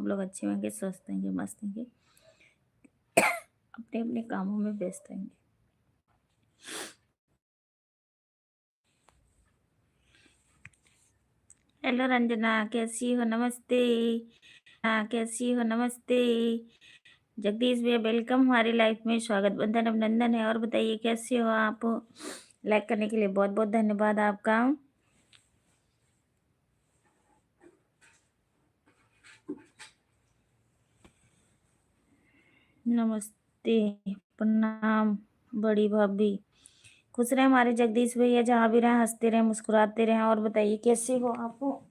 लोग अच्छे होंगे, स्वस्थ होंगे, मस्त होंगे, अपने अपने कामों में व्यस्त होंगे। हेलो रंजना, कैसी हो? नमस्ते। हाँ, कैसी हो? नमस्ते। जगदीश भैया, वेलकम हमारी लाइफ में, स्वागत, बंधन, अभिनंदन है। और बताइए कैसे हो आप? लाइक करने के लिए बहुत बहुत धन्यवाद आपका। नमस्ते, प्रणाम बड़ी भाभी। खुश रहे हमारे जगदीश भैया, जहाँ भी रहें हंसते रहें, मुस्कुराते रहें। और बताइए कैसे हो आप?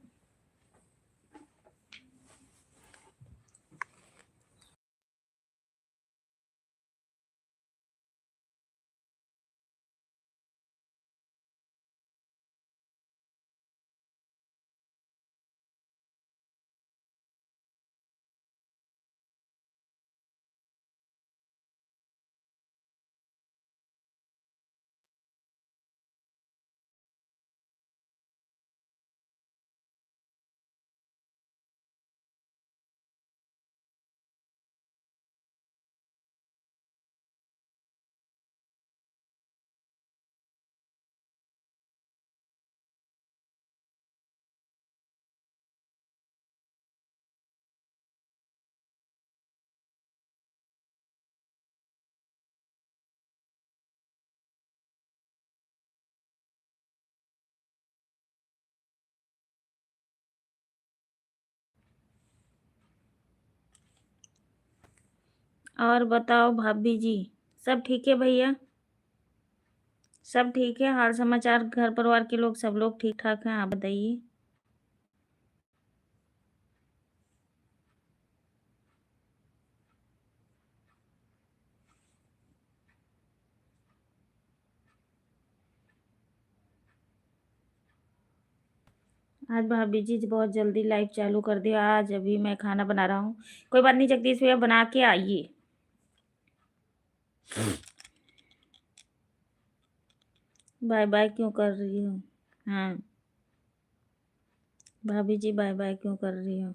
और बताओ भाभी जी, सब ठीक है भैया? सब ठीक है, हाल समाचार, घर परिवार के लोग सब लोग ठीक ठाक हैं? आप बताइए। आज भाभी जी बहुत जल्दी लाइव चालू कर दिया। आज अभी मैं खाना बना रहा हूँ। कोई बात नहीं जगदीश भैया, बना के आइए। बाय बाय क्यों कर रही हो? हाँ भाभी जी, बाय बाय क्यों कर रही हो?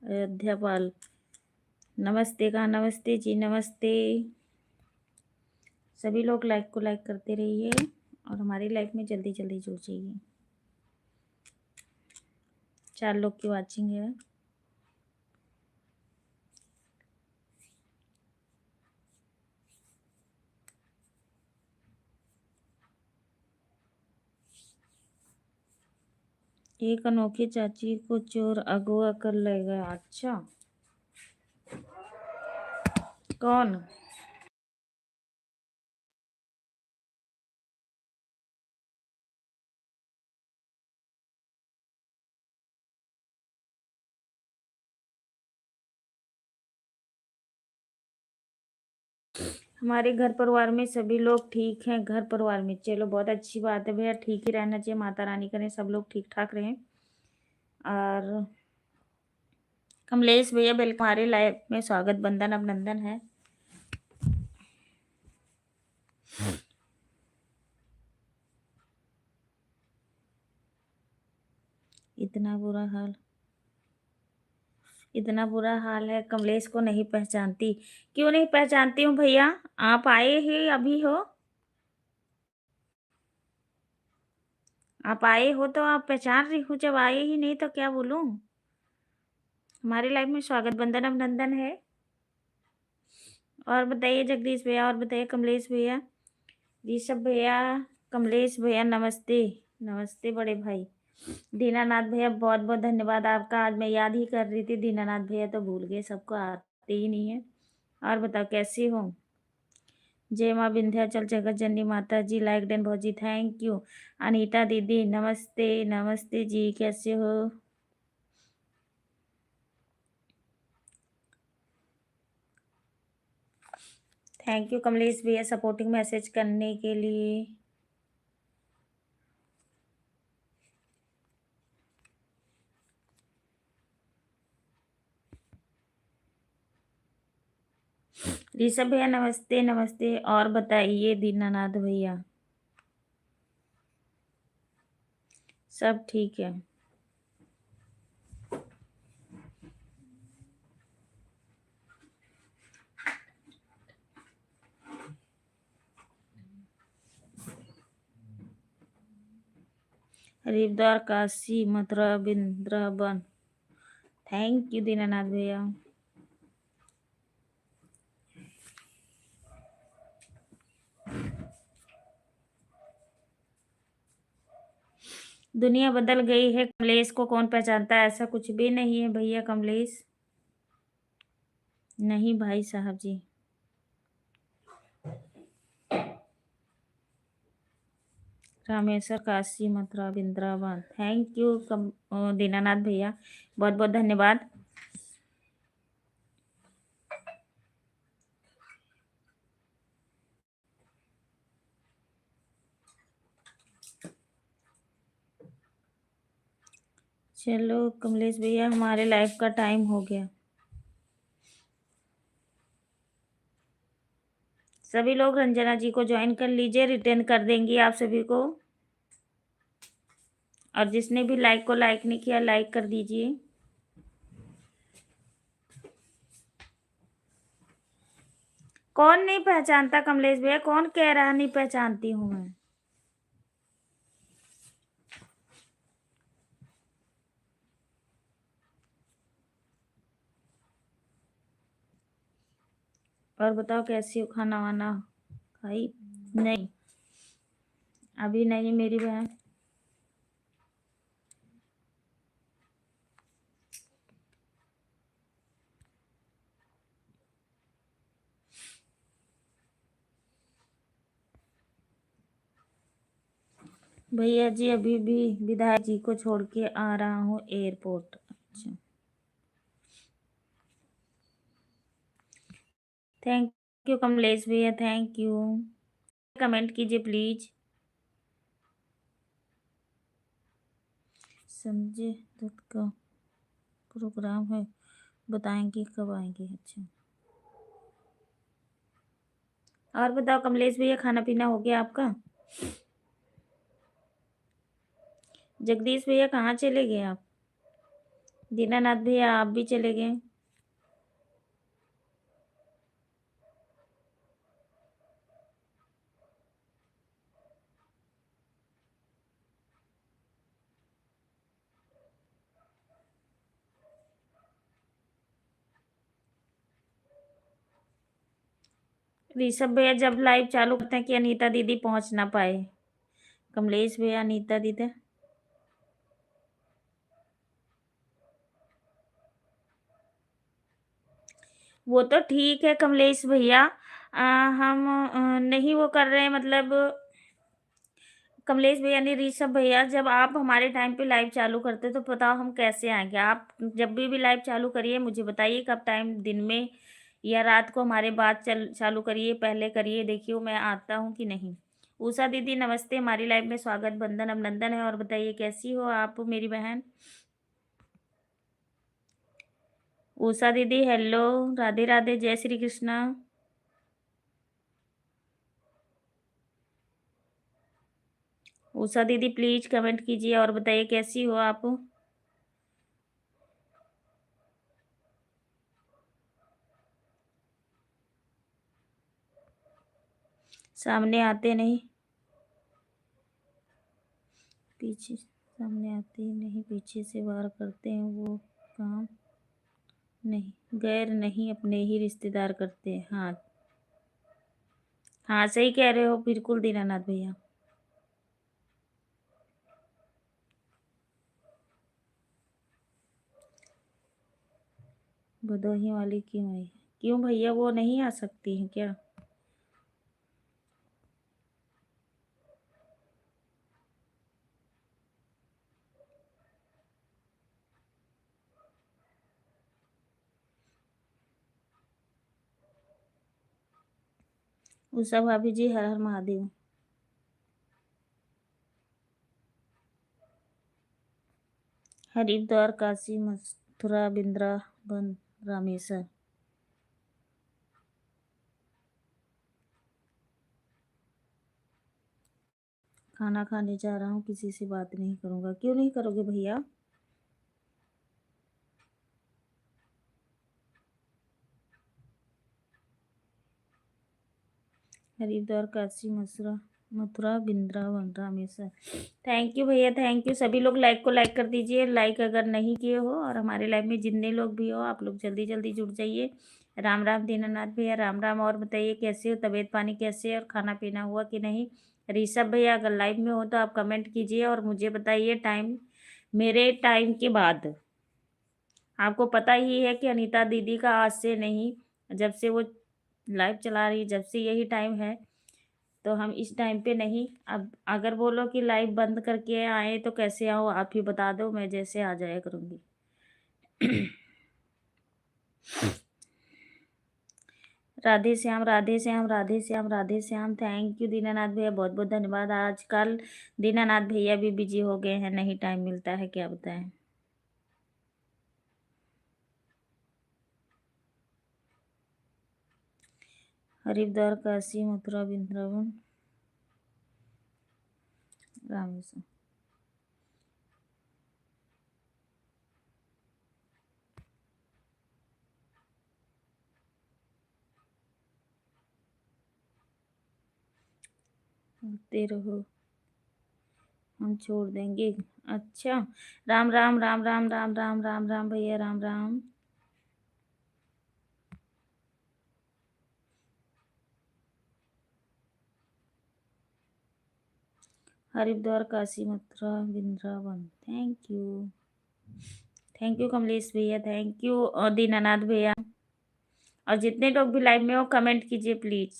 अयोध्या पाल, नमस्ते। कहा नमस्ते जी, नमस्ते। सभी लोग लाइक को लाइक करते रहिए और हमारी लाइफ में जल्दी जल्दी जुड़ जाइए। 4 लोग की वाचिंग है। एक अनोखी चाची को चोर अगवा कर ले गया। अच्छा, कौन? हमारे घर परिवार में सभी लोग ठीक हैं। घर परिवार में चलो बहुत अच्छी बात है भैया, ठीक ही रहना चाहिए। माता रानी करें सब लोग ठीक ठाक रहें। और कमलेश भैया, बिल्कुल हमारे लाइफ में स्वागत, बंधन, अभिनंदन है। इतना बुरा हाल, इतना बुरा हाल है, कमलेश को नहीं पहचानती? क्यों नहीं पहचानती हूँ भैया? आप आए ही अभी हो, आप आए हो तो आप पहचान रही हूँ, जब आए ही नहीं तो क्या बोलूँ? हमारी लाइफ में स्वागत, बंधन, अभिनंदन है। और बताइए जगदीश भैया, और बताइए कमलेश भैया, ऋषभ भैया, कमलेश भैया, नमस्ते। नमस्ते बड़े भाई। दीनानाथ भैया, बहुत बहुत धन्यवाद आपका। आज मैं याद ही कर रही थी, दीनानाथ भैया तो भूल गए, सबको आते ही नहीं है। और बताओ कैसी हो? जय माँ विंध्याचल जगत जननी माता जी, लाइक डन भौजी, थैंक यू। अनीता दीदी, नमस्ते। नमस्ते जी, कैसे हो? थैंक यू कमलेश भैया, सपोर्टिंग मैसेज करने के लिए। ऋषभ भैया, नमस्ते नमस्ते। और बताइए दीनानाथ भैया, सब ठीक है? हरिद्वार, काशी, मथुरा, वृंदावन। थैंक यू दीनानाथ भैया। दुनिया बदल गई है, कमलेश को कौन पहचानता है? ऐसा कुछ भी नहीं है भैया कमलेश। नहीं भाई साहब जी। रामेश्वर, काशी, मथुरा, वृंदावन। थैंक यू दीनानाथ भैया, बहुत बहुत धन्यवाद। चलो कमलेश भैया, हमारे लाइफ का टाइम हो गया। सभी लोग रंजना जी को ज्वाइन कर लीजिए, रिटर्न कर देंगी आप सभी को। और जिसने भी लाइक को लाइक नहीं किया, लाइक कर दीजिए। कौन नहीं पहचानता कमलेश भैया? कौन कह रहा नहीं पहचानती हूँ मैं? और बताओ कैसी हो? खाना वाना खाई? नहीं, अभी नहीं मेरी बहन। भैया जी अभी भी विधायक जी को छोड़ के आ रहा हूँ एयरपोर्ट। अच्छा, थैंक यू कमलेश भैया, थैंक यू। कमेंट कीजिए प्लीज। संजय दत्त का प्रोग्राम है, बताएंगे कब आएंगे? अच्छा, और बताओ कमलेश भैया, खाना पीना हो गया आपका? जगदीश भैया कहाँ चले गए आप? दीनानाथ भैया आप भी चले गए। ऋषभ भैया जब लाइव चालू करते हैं कि अनीता दीदी पहुंच ना पाए। कमलेश भैया, अनीता दीदी। वो तो ठीक है कमलेश भैया, हम नहीं वो कर रहे हैं, मतलब कमलेश भैया नहीं, ऋषभ भैया, जब आप हमारे टाइम पे लाइव चालू करते तो बताओ हम कैसे आएंगे? आप जब भी लाइव चालू करिए मुझे बताइए कब टाइम, दिन में या रात को हमारे बाद चालू करिए, पहले करिए, देखिए मैं आता हूँ कि नहीं। उषा दीदी नमस्ते, हमारी लाइव में स्वागत, बंदन अभिनंदन है। और बताइए कैसी हो आप मेरी बहन? उषा दीदी हेलो, राधे राधे, जय श्री कृष्णा। उषा दीदी प्लीज कमेंट कीजिए और बताइए कैसी हो आप? सामने आते नहीं, पीछे सामने आते ही नहीं, पीछे से वार करते हैं वो काम नहीं, गैर नहीं अपने ही रिश्तेदार करते हैं। हाँ हाँ, सही कह रहे हो बिल्कुल दीनानाथ भैया। भदोही वाली क्यों आई? क्यों भैया, वो नहीं आ सकती है क्या? उषा भाभी जी हर हर महादेव। हरिद्वार, काशी, मथुरा, वृंदावन, रामेश्वर। खाना खाने जा रहा हूँ, किसी से बात नहीं करूंगा। क्यों नहीं करोगे भैया? हरिद्वार, काशी, मथुरा, मथुरा वृंदावन रामेश्वर। थैंक यू भैया, थैंक यू। सभी लोग लाइक को लाइक कर दीजिए, लाइक अगर नहीं किए हो, और हमारे लाइव में जितने लोग भी हो आप लोग जल्दी जल्दी जुड़ जाइए। राम राम दीनानाथ भैया, राम राम। और बताइए कैसे हो, तबीयत पानी कैसे है, और खाना पीना हुआ कि नहीं। ऋषभ भैया अगर लाइव में हो तो आप कमेंट कीजिए और मुझे बताइए टाइम, मेरे टाइम के बाद। आपको पता ही है कि अनीता दीदी का आज से नहीं, जब से वो लाइव चला रही जब से यही टाइम है, तो हम इस टाइम पे नहीं। अब अगर बोलो कि लाइव बंद करके आए तो कैसे आओ, आप ही बता दो, मैं जैसे आ जाया करूँगी। राधे श्याम, राधे श्याम, राधे श्याम, राधे श्याम। थैंक यू दीनानाथ भैया, बहुत बहुत धन्यवाद। आजकल दीनानाथ भैया भी बिजी हो गए हैं, नहीं टाइम मिलता है, क्या बताएं। हरिद्वार, काशी, मथुरा, वृंदावन, रामेश्वर। होते रहो, हम छोड़ देंगे। अच्छा, राम राम, राम राम, राम राम, राम राम भैया, Ram Ram. Haridwar, Kashi, Mathura, Vrindavan. Thank you, thank you Kamlesh भैया, थैंक यू और दीनानाथ भैया। और जितने लोग भी लाइव में हो कमेंट कीजिए प्लीज।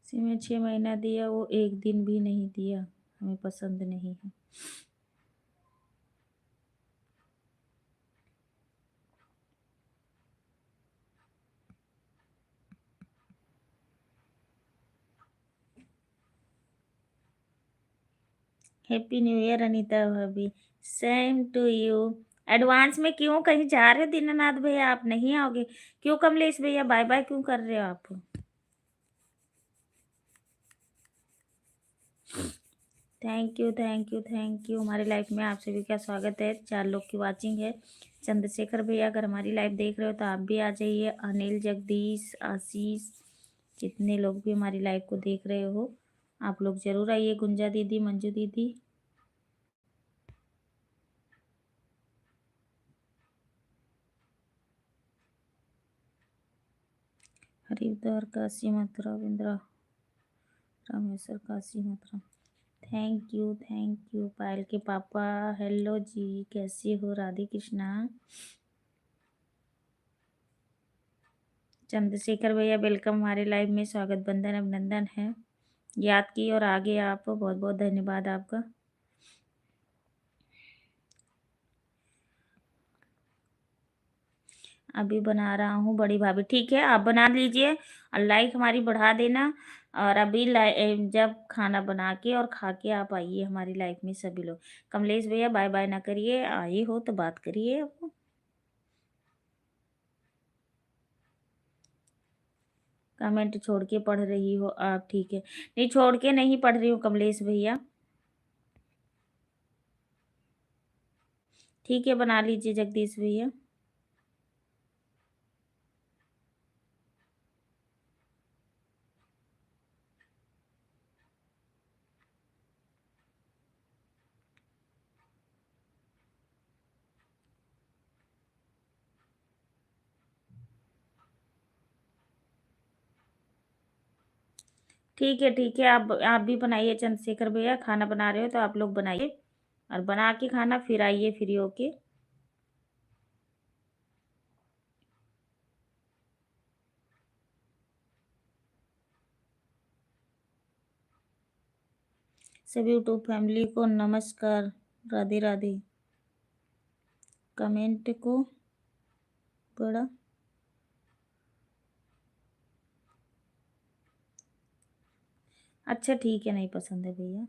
किसी में 6 महीना दिया, वो एक दिन भी नहीं दिया, हमें पसंद नहीं है। हैप्पी न्यू ईयर अनीता भाभी, सेम टू यू। एडवांस में क्यों, कहीं जा रहे हो दीनानाथ भैया, आप नहीं आओगे? क्यों कमलेश भैया, बाय बाय क्यों कर रहे हो आप? Thank you, thank you, thank you. हमारी लाइफ में आप सभी का स्वागत है। 4 लोग की वाचिंग है। चंद्रशेखर भैया अगर हमारी लाइव देख रहे हो तो आप भी आ जाइए। अनिल, जगदीश, आशीष, जितने लोग भी हमारी लाइव को देख रहे हो आप लोग जरूर आइए। गुंजा दीदी, मंजू दीदी। Haridwar, Kashi, Mathura, Vrindavan, Rameshwar, Kashi, Mathura. Thank you, thank you. Payal के पापा, हेलो जी, कैसे हो? राधे कृष्णा। चंद्रशेखर भैया वेलकम हमारे लाइव में, स्वागत बंदन अभिनंदन है। याद की और आगे आप, बहुत बहुत धन्यवाद आपका। अभी बना रहा हूँ बड़ी भाभी, ठीक है आप बना लीजिए और लाइक हमारी बढ़ा देना। और अभी जब खाना बना के और खा के आप आइए हमारी लाइफ में सभी लोग। कमलेश भैया बाय बाय ना करिए, आए हो तो बात करिए आप। कमेंट छोड़ के पढ़ रही हो आप, ठीक है। नहीं, छोड़ के नहीं पढ़ रही हूँ कमलेश भैया। ठीक है, बना लीजिए जगदीश भैया। ठीक है, ठीक है, आप भी बनाइए चंद्रशेखर भैया, खाना बना रहे हो तो आप लोग बनाइए और बना के खाना फिर आइए फ्री होके। सभी यूट्यूब फैमिली को नमस्कार, राधे राधे। कमेंट को बड़ा, अच्छा ठीक है, नहीं पसंद है भैया।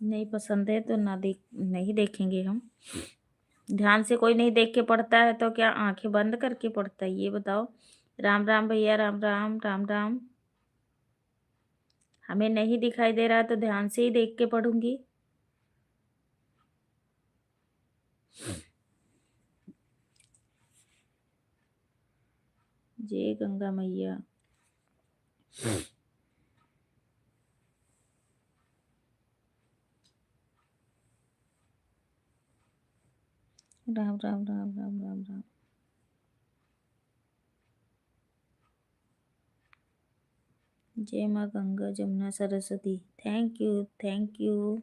नहीं पसंद है तो ना देख, नहीं देखेंगे हम। ध्यान से कोई नहीं देख के पढ़ता है तो क्या आंखें बंद करके पढ़ता है, ये बताओ। राम राम भैया, राम राम, राम राम। हमें नहीं दिखाई दे रहा तो ध्यान से ही देख के पढ़ूंगी। जय गंगा मैया। राम राम, राम राम, राम राम। जय माँ Ganga Jamuna Saraswati. Thank you, thank you.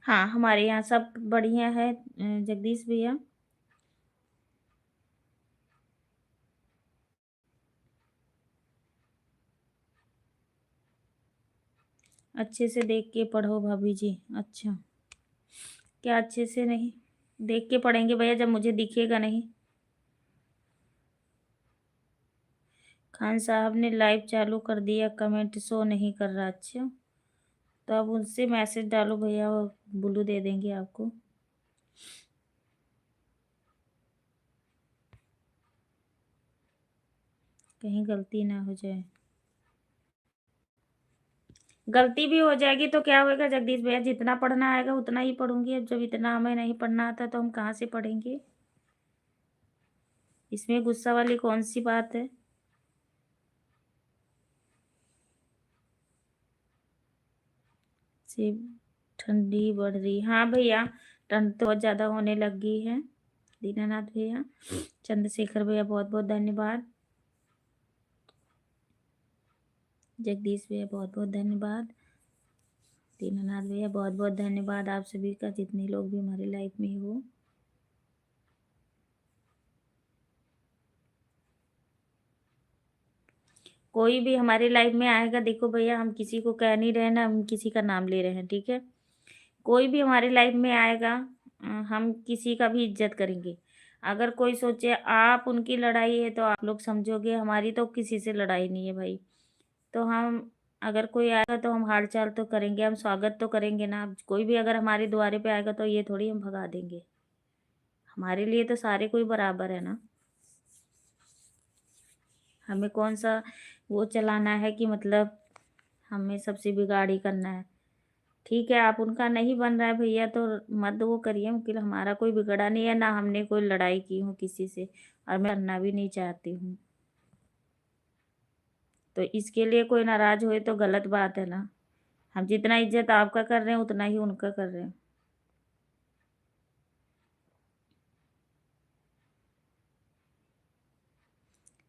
हाँ, हमारे यहाँ सब बढ़िया है जगदीश भैया। अच्छे से देख के पढ़ो भाभी जी। अच्छा, क्या अच्छे से नहीं देख के पढ़ेंगे भैया जब मुझे दिखेगा नहीं। खान साहब ने लाइव चालू कर दिया, कमेंट शो नहीं कर रहा। अच्छा, तो अब उनसे मैसेज डालो भैया, वो ब्लू दे देंगे आपको। कहीं गलती ना हो जाए। गलती भी हो जाएगी तो क्या होगा जगदीश भैया, जितना पढ़ना आएगा उतना ही पढ़ूंगी। अब जब इतना हमें नहीं पढ़ना आता तो हम कहाँ से पढ़ेंगे। इसमें गुस्सा वाली कौन सी बात है। से ठंडी बढ़ रही, हाँ भैया, ठंड तो बहुत ज़्यादा होने लग गई है। दीनानाथ भैया, चंद्रशेखर भैया बहुत बहुत धन्यवाद। जगदीश भैया बहुत बहुत धन्यवाद। दीनानाथ भैया बहुत बहुत धन्यवाद आप सभी का, जितने लोग भी हमारी लाइफ में हो। कोई भी हमारी लाइफ में आएगा, देखो भैया हम किसी को कह नहीं रहे ना, हम किसी का नाम ले रहे हैं, ठीक है। कोई भी हमारी लाइफ में आएगा, हम किसी का भी इज्जत करेंगे। अगर कोई सोचे आप उनकी लड़ाई है तो आप लोग समझोगे, हमारी तो किसी से लड़ाई नहीं है भाई। तो हम, अगर कोई आएगा तो हम हाल चाल तो करेंगे, हम स्वागत तो करेंगे ना। अब कोई भी अगर हमारे द्वारे पे आएगा तो ये थोड़ी हम भगा देंगे। हमारे लिए तो सारे कोई बराबर है ना। हमें कौन सा वो चलाना है कि मतलब हमें सबसे बिगाड़ी करना है। ठीक है, आप उनका नहीं बन रहा है भैया तो मत वो करिए, क्योंकि हमारा कोई बिगड़ा नहीं है ना, हमने कोई लड़ाई की हूँ किसी से, और मैं करना भी नहीं चाहती हूँ। तो इसके लिए कोई नाराज हुए तो गलत बात है ना। हम जितना इज्जत आपका कर रहे हैं उतना ही उनका कर रहे हैं।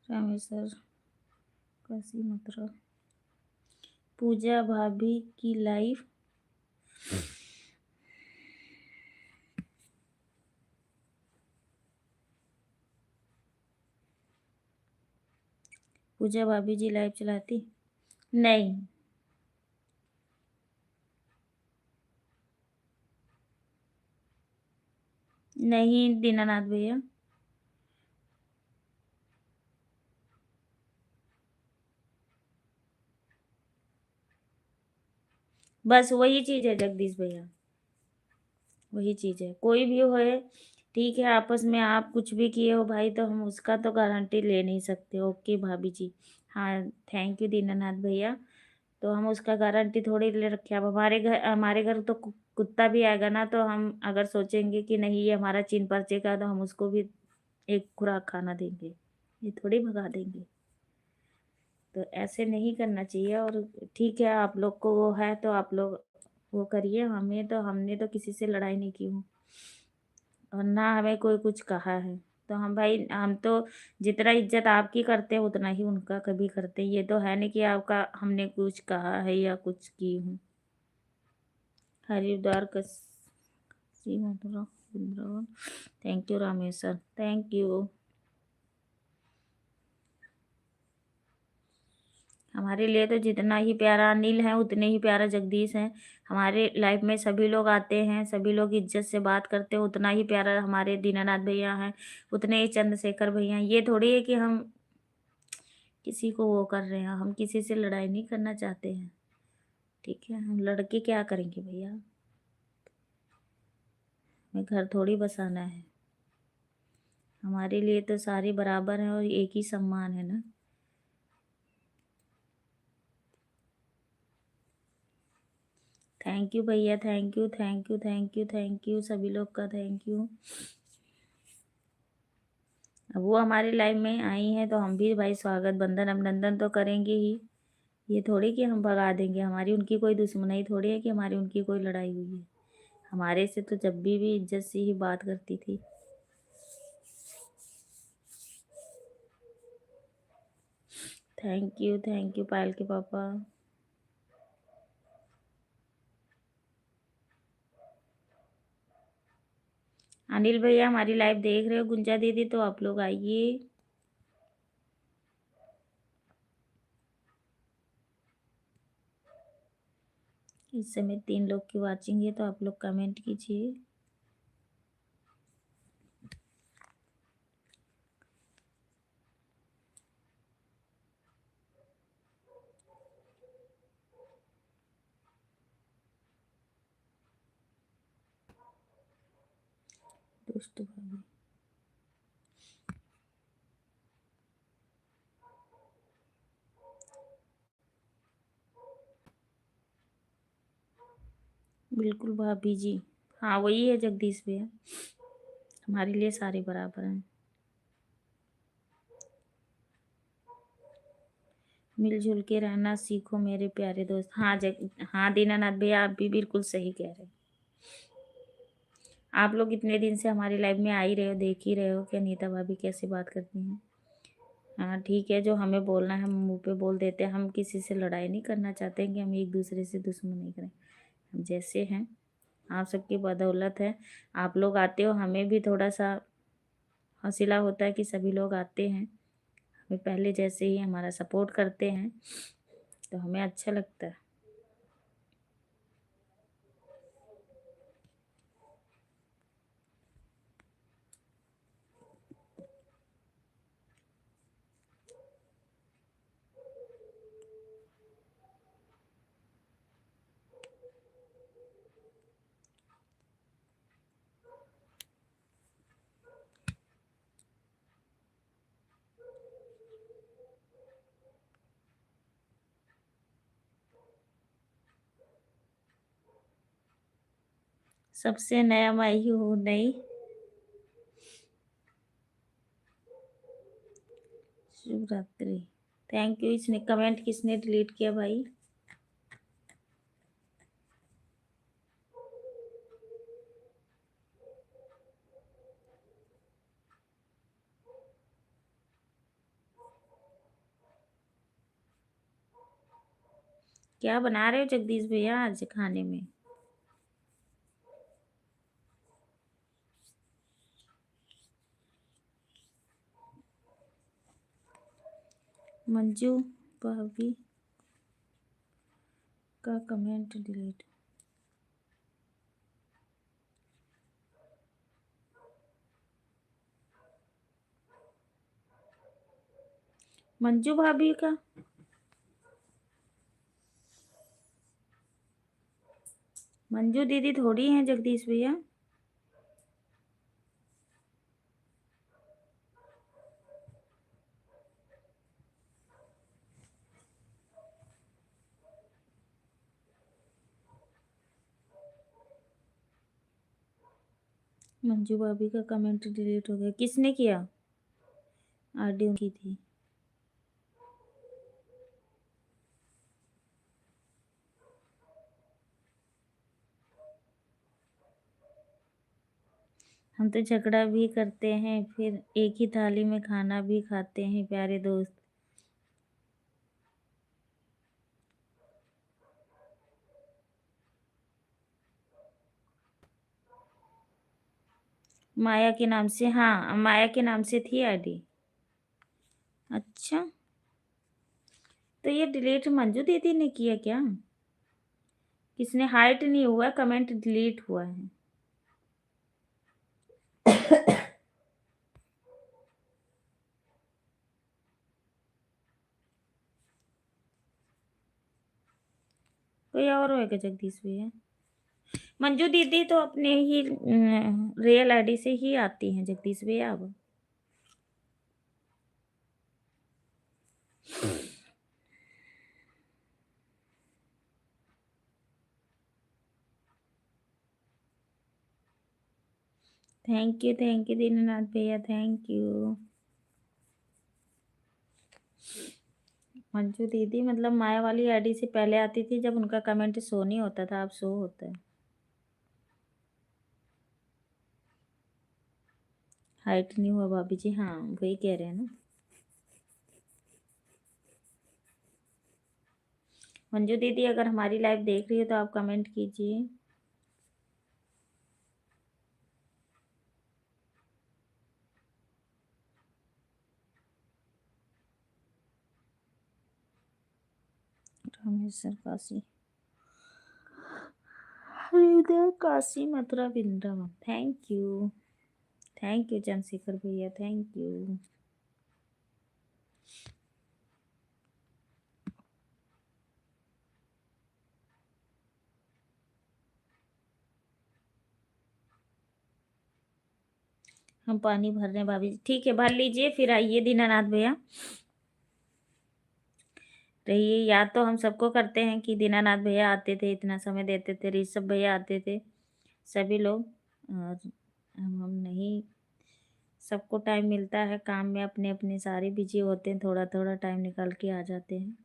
रामेश्वर काशी मथुरा। पूजा भाभी की लाइफ। पूजा भाभी जी लाइव चलाती नहीं। नहीं दीनानाथ भैया। बस वही चीज है जगदीश भैया, वही चीज है। कोई भी होए, ठीक है, आपस में आप कुछ भी किए हो भाई तो हम उसका तो गारंटी ले नहीं सकते। ओके भाभी जी। हाँ, थैंक यू दीनानाथ भैया। तो हम उसका गारंटी थोड़ी ले रखे। अब हमारे घर तो कुत्ता भी आएगा ना, तो हम अगर सोचेंगे कि नहीं ये हमारा चीन पर्चे का, तो हम उसको भी एक खुराक खाना देंगे, ये थोड़ी भगा देंगे। तो ऐसे नहीं करना चाहिए। और ठीक है, आप लोग को वो है तो आप लोग वो करिए, हमें तो, हमने तो किसी से लड़ाई नहीं की हूँ और ना हमें कोई कुछ कहा है। तो हम भाई, हम तो जितना इज्जत आपकी करते हैं उतना ही उनका कभी करते हैं। ये तो है नहीं कि आपका हमने कुछ कहा है या कुछ की हूँ। Haridwar Kashi Mathura Vrindavan. Thank you Rameshwar, thank you. हमारे लिए तो जितना ही प्यारा अनिल है उतने ही प्यारा जगदीश है। हमारे लाइफ में सभी लोग आते हैं, सभी लोग इज्जत से बात करते हैं, उतना ही प्यारा हमारे दीनानाथ भैया हैं, उतने ही चंद्रशेखर भैया हैं। ये थोड़ी है कि हम किसी को वो कर रहे हैं, हम किसी से लड़ाई नहीं करना चाहते हैं। ठीक है, हम लड़के क्या करेंगे भैया, हमें घर थोड़ी बसाना है। हमारे लिए तो सारे बराबर हैं और एक ही सम्मान है ना। थैंक यू भैया, thank you thank you thank you thank you, सभी लोग का थैंक यू। अब वो हमारी लाइफ में आई हैं तो हम भी भाई स्वागत बंधन अभिनंदन तो करेंगे ही। ये थोड़ी कि हम भगा देंगे, हमारी उनकी कोई दुश्मनी थोड़ी है कि हमारी उनकी कोई लड़ाई हुई है। हमारे से तो जब भी इज्जत से ही बात करती थी। थैंक यू पायल के पापा। अनिल भैया हमारी लाइव देख रहे हो, गुंजा दीदी, तो आप लोग आइए। इस समय 3 लोग की वाचिंग है, तो आप लोग कमेंट कीजिए। दुष्ट भाभी, बिल्कुल भाभी जी। हाँ वही है जगदीश भैया, हमारे लिए सारे बराबर हैं। मिलजुल के रहना सीखो मेरे प्यारे दोस्त। हाँ दीनानाथ भैया, आप भी बिल्कुल सही कह रहे हैं। आप लोग इतने दिन से हमारी लाइफ में आ ही रहे हो, देख ही रहे हो कि अनीता भाभी कैसे बात करती हैं। हाँ ठीक है, जो हमें बोलना है हम मुंह पे बोल देते हैं। हम किसी से लड़ाई नहीं करना चाहते हैं कि हम एक दूसरे से दुश्मन नहीं करें। हम जैसे हैं, आप सबकी बदौलत है। आप लोग आते हो, हमें भी थोड़ा सा हौसला होता है कि सभी लोग आते हैं, हमें पहले जैसे ही हमारा सपोर्ट करते हैं, तो हमें अच्छा लगता है। सबसे नया मैं ही हूँ नहीं। शुभ रात्रि। Thank you. इसने कमेंट किसने डिलीट किया भाई? क्या बना रहे हो जगदीश भैया आज खाने में? मंजू भाभी का कमेंट डिलीट। मंजू भाभी का? मंजू दीदी थोड़ी हैं जगदीश भैया। मंजू भाभी का कमेंट डिलीट हो गया, किसने किया? आरडी की थी। हम तो झगड़ा भी करते हैं, फिर एक ही थाली में खाना भी खाते हैं प्यारे दोस्त। माया के नाम से, हाँ माया के नाम से थी आईडी। अच्छा, तो ये डिलीट मंजू दीदी ने किया क्या? किसने हाइट नहीं हुआ, कमेंट डिलीट हुआ है। कोई और होएगा जगदीश भैया। मंजू दीदी तो अपने ही रियल आईडी से ही आती हैं जगदीश भैया अब। थैंक यू दीनानाथ भैया, थैंक यू। मंजू दीदी मतलब माया वाली आईडी से पहले आती थी, जब उनका कमेंट शो नहीं होता था, अब शो होता है। हाइट नहीं हुआ भाभी जी, हाँ वही कह रहे हैं ना। मंजू दीदी अगर हमारी लाइव देख रही हो तो आप कमेंट कीजिए। रामेश्वर काशी, हरिद्वार काशी मथुरा वृंदावन। थैंक यू चंद्रशेखर भैया, थैंक यू। हम पानी भर रहे हैं भाभी जी, ठीक है भर लीजिए, फिर आइए दीनानाथ भैया। रहिए, याद तो हम सबको करते हैं कि दीनानाथ भैया आते थे, इतना समय देते थे, ऋषभ भैया आते थे, सभी लोग। और हम नहीं, सबको टाइम मिलता है, काम में अपने अपने सारे बिजी होते हैं, थोड़ा थोड़ा टाइम निकाल के आ जाते हैं।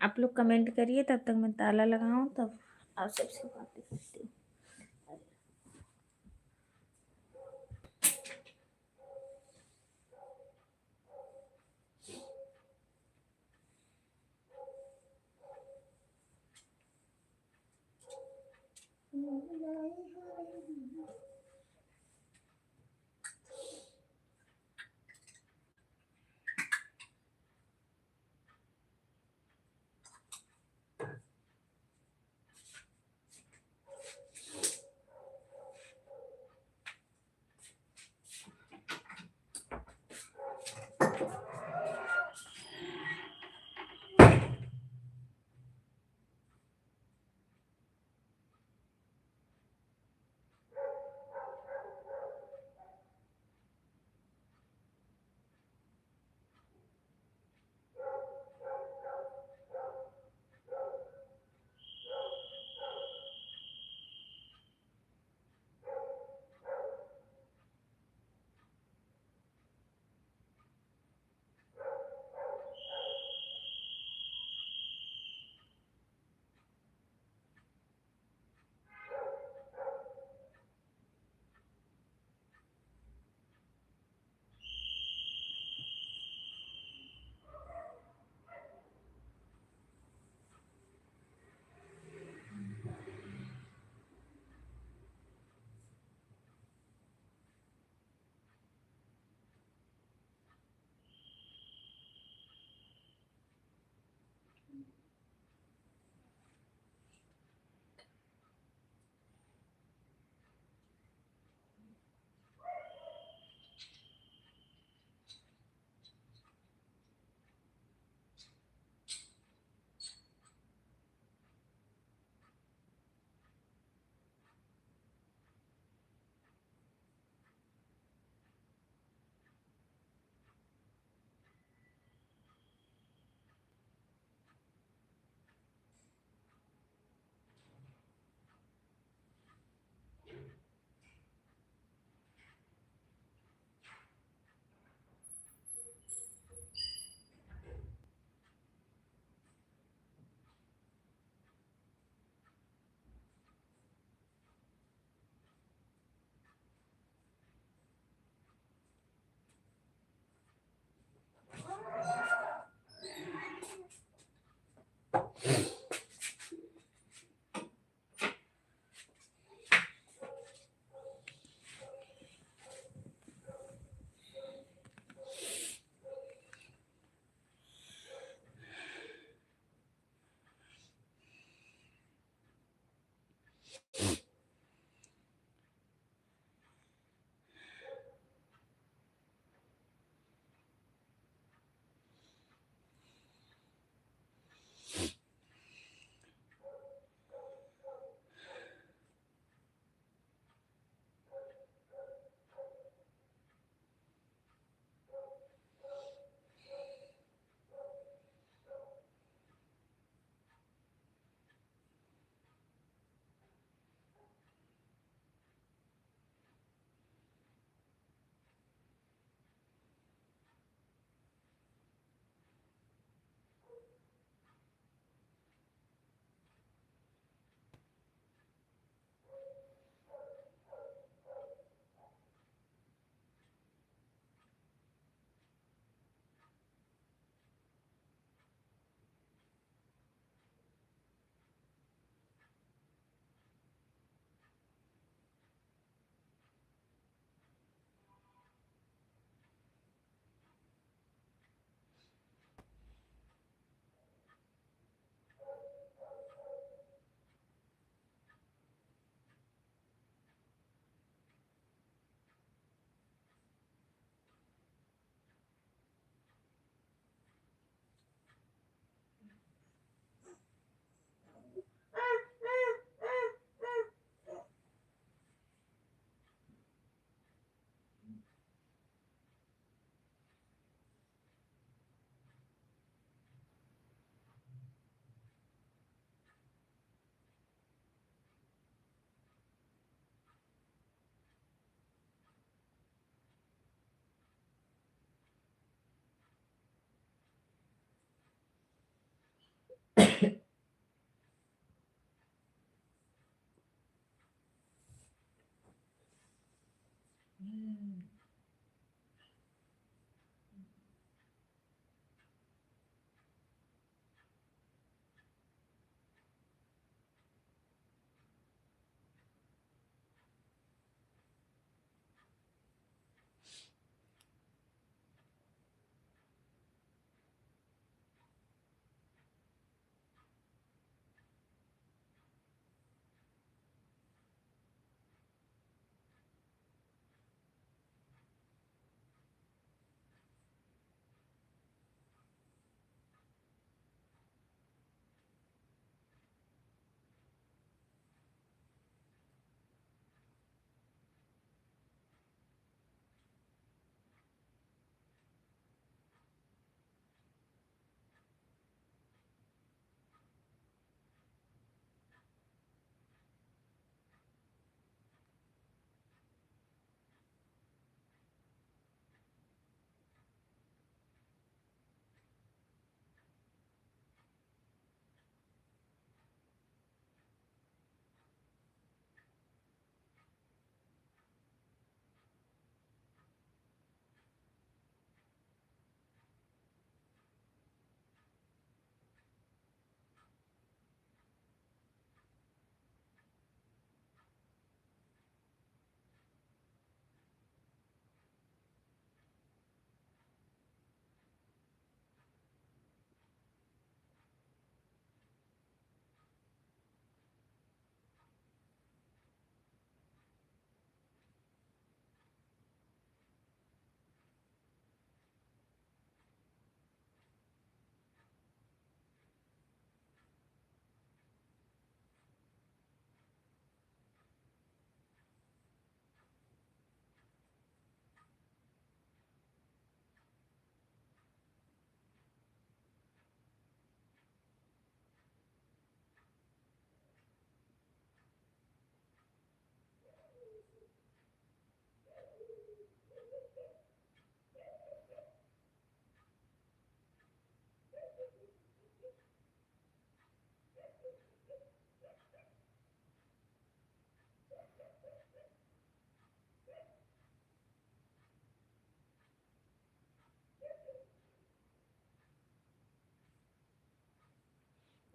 आप लोग कमेंट करिए, तब तक मैं ताला लगाऊं, तब आप सबसे बातें करती हूँ।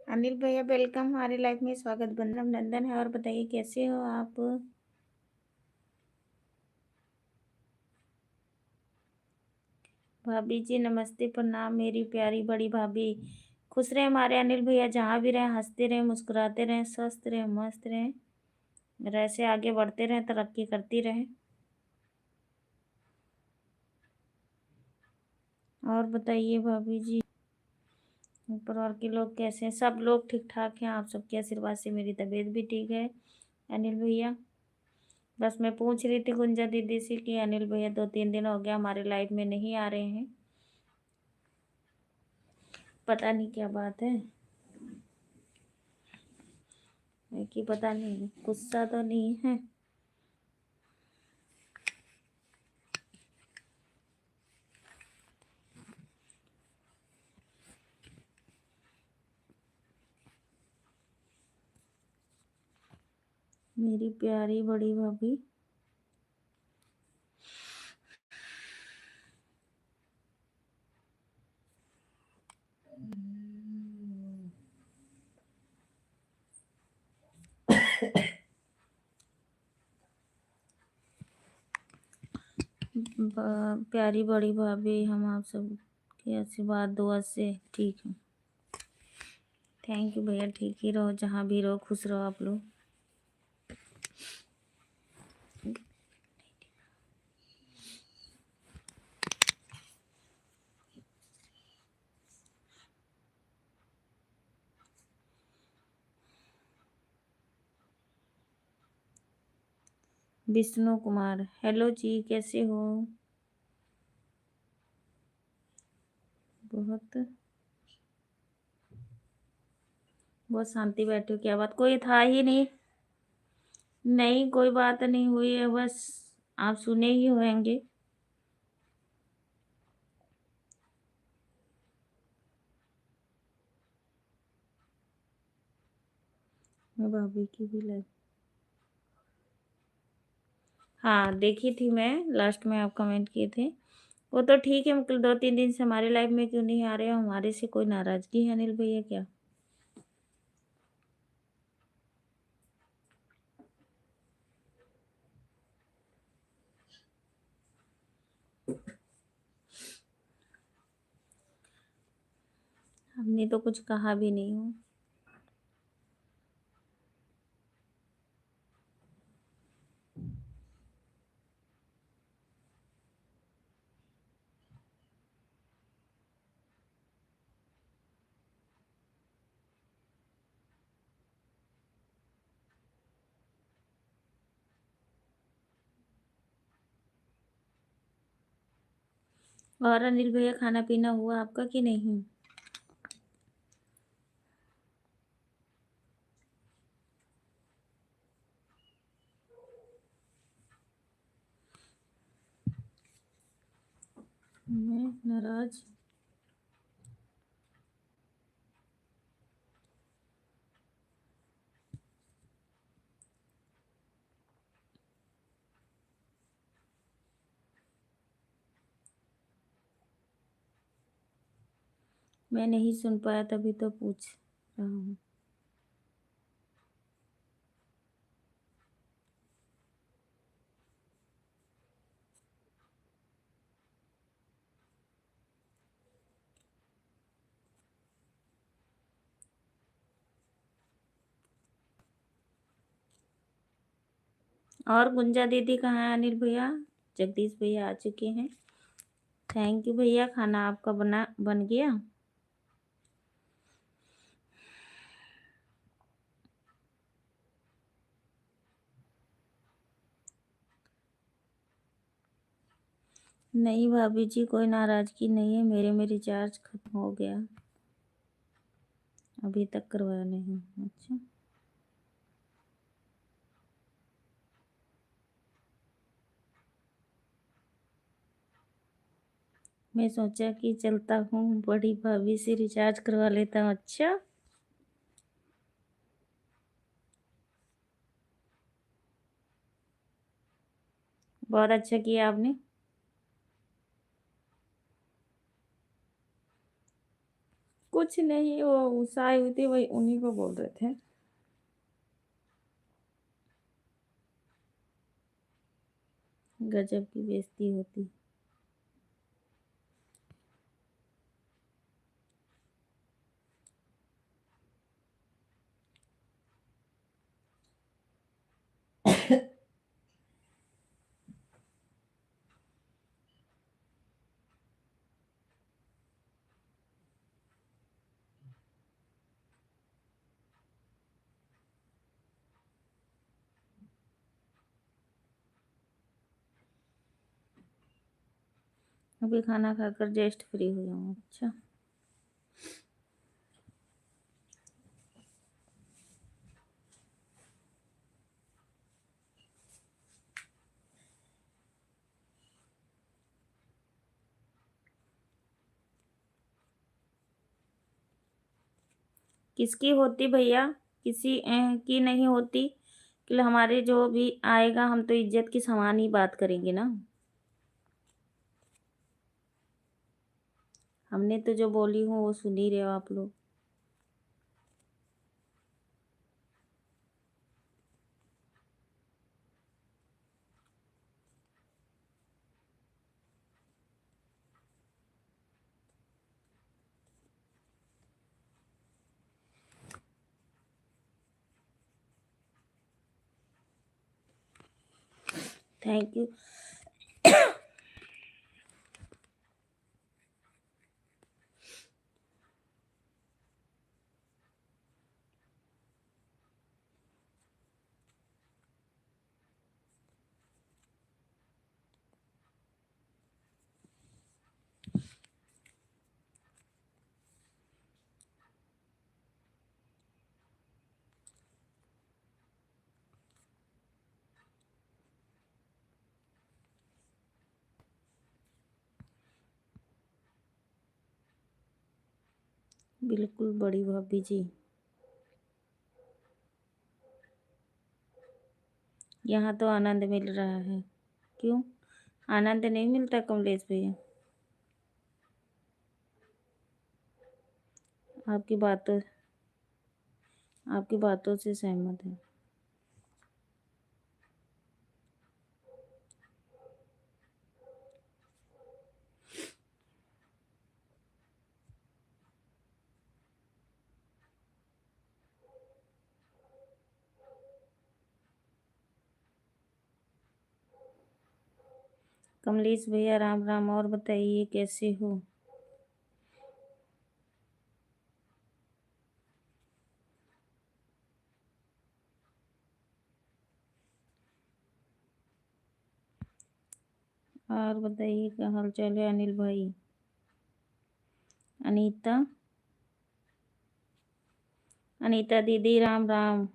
अनिल भैया वेलकम हमारी लाइफ में, स्वागत बंधन नंदन है। और बताइए कैसे हो आप? भाभी जी नमस्ते, प्रणाम मेरी प्यारी बड़ी भाभी। खुश रहे हमारे अनिल भैया, जहाँ भी रहें हंसते रहें, मुस्कुराते रहें, स्वस्थ रहें, मस्त रहें, ऐसे आगे बढ़ते रहें, तरक्की करती रहें। और बताइए भाभी जी, परिवार के लोग कैसे हैं? सब लोग ठीक ठाक हैं, आप सबके आशीर्वाद से मेरी तबीयत भी ठीक है अनिल भैया। बस मैं पूछ रही थी गुंजा दीदी से कि अनिल भैया 2-3 दिन हो गया हमारे लाइफ में नहीं आ रहे हैं, पता नहीं क्या बात है कि पता नहीं, गुस्सा तो नहीं है। मेरी प्यारी बड़ी भाभी, प्यारी बड़ी भाभी, हम आप सब के आशीर्वाद दुआ से ठीक है। थैंक यू भैया, ठीक ही रहो, जहाँ भी रहो खुश रहो आप लोग। विष्णु कुमार, हेलो जी, कैसे हो? बहुत बहुत शांति बैठे हो, क्या बात? कोई था ही नहीं। नहीं, कोई बात नहीं हुई है, बस आप सुने ही होंगे। मैं भाभी की भी लाइफ, हाँ देखी थी मैं, लास्ट में आप कमेंट किए थे। वो तो ठीक है, मतलब 2-3 दिन से हमारे लाइफ में क्यों नहीं आ रहे हो? हमारे से कोई नाराजगी है अनिल भैया क्या? हमने तो कुछ कहा भी नहीं हो। और अनिल भैया खाना पीना हुआ आपका कि नहीं? मैं नाराज, मैं नहीं सुन पाया तभी तो पूछ रहा हूँ। और गुंजा दीदी कहाँ है अनिल भैया? जगदीश भैया आ चुके हैं। थैंक यू भैया, खाना आपका बन गया? नहीं भाभी जी, कोई नाराजगी नहीं है, मेरे में रिचार्ज खत्म हो गया, अभी तक करवाया नहीं। अच्छा, मैं सोचा कि चलता हूँ बड़ी भाभी से रिचार्ज करवा लेता हूँ। अच्छा, बहुत अच्छा किया आपने। कुछ नहीं, वो उषा आई हुई थी, वही उन्हीं को बोल रहे थे। गजब की बेइज्जती होती। अभी खाना खाकर जस्ट फ्री हुई हूँ। अच्छा, किसकी होती भैया? किसी की नहीं होती कि हमारे जो भी आएगा, हम तो इज्जत की समान ही बात करेंगे ना। हमने तो जो बोली हूँ वो सुन ही रहे हो आप लोग। Thank you. बिल्कुल बड़ी भाभी जी, यहाँ तो आनंद मिल रहा है। क्यों आनंद नहीं मिलता कमलेश भैया? आपकी बातों आपकी बातों से सहमत है। कमलेश भैया राम राम, और बताइए कैसे हो? और बताइए क्या हाल चाल है अनिल भाई? अनीता, अनीता दीदी राम राम।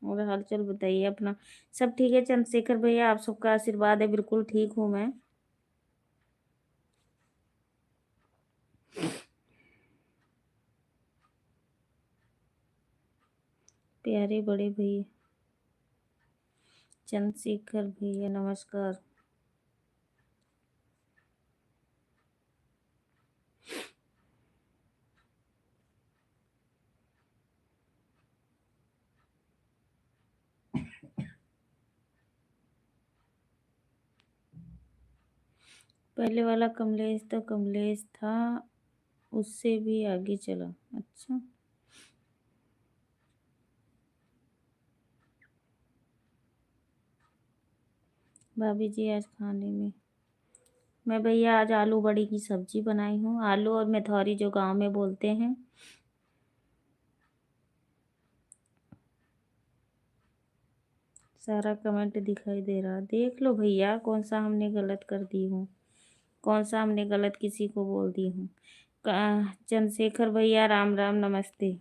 और हाल चाल बताइए अपना। सब ठीक है चंद्रशेखर भैया, आप सबका आशीर्वाद है, बिल्कुल ठीक हूँ मैं। प्यारे बड़े भैया चंद्रशेखर भैया नमस्कार। पहले वाला कमलेश तो कमलेश था, उससे भी आगे चला। अच्छा, भाभी जी आज खाने में मैं भैया आज आलू बड़ी की सब्जी बनाई हूँ, आलू और मेथौरी जो गांव में बोलते हैं। सारा कमेंट दिखाई दे रहा, देख लो भैया कौन सा हमने गलत कर दी हूँ, कौन सा हमने गलत किसी को बोल दी हूँ। चंद्रशेखर भैया राम राम नमस्ते।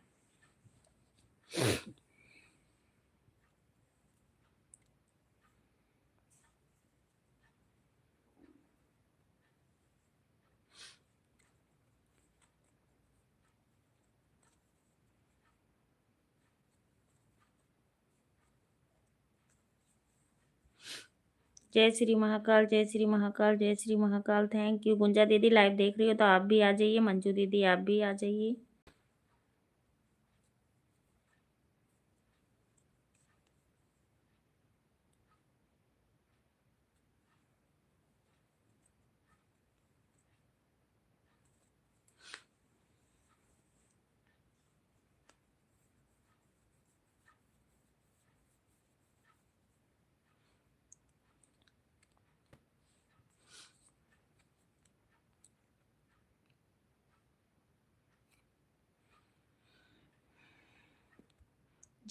जय श्री महाकाल, जय श्री महाकाल, जय श्री महाकाल। Thank you. गुंजा दीदी लाइव देख रही हो तो आप भी आ जाइए, मंजू दीदी आप भी आ जाइए।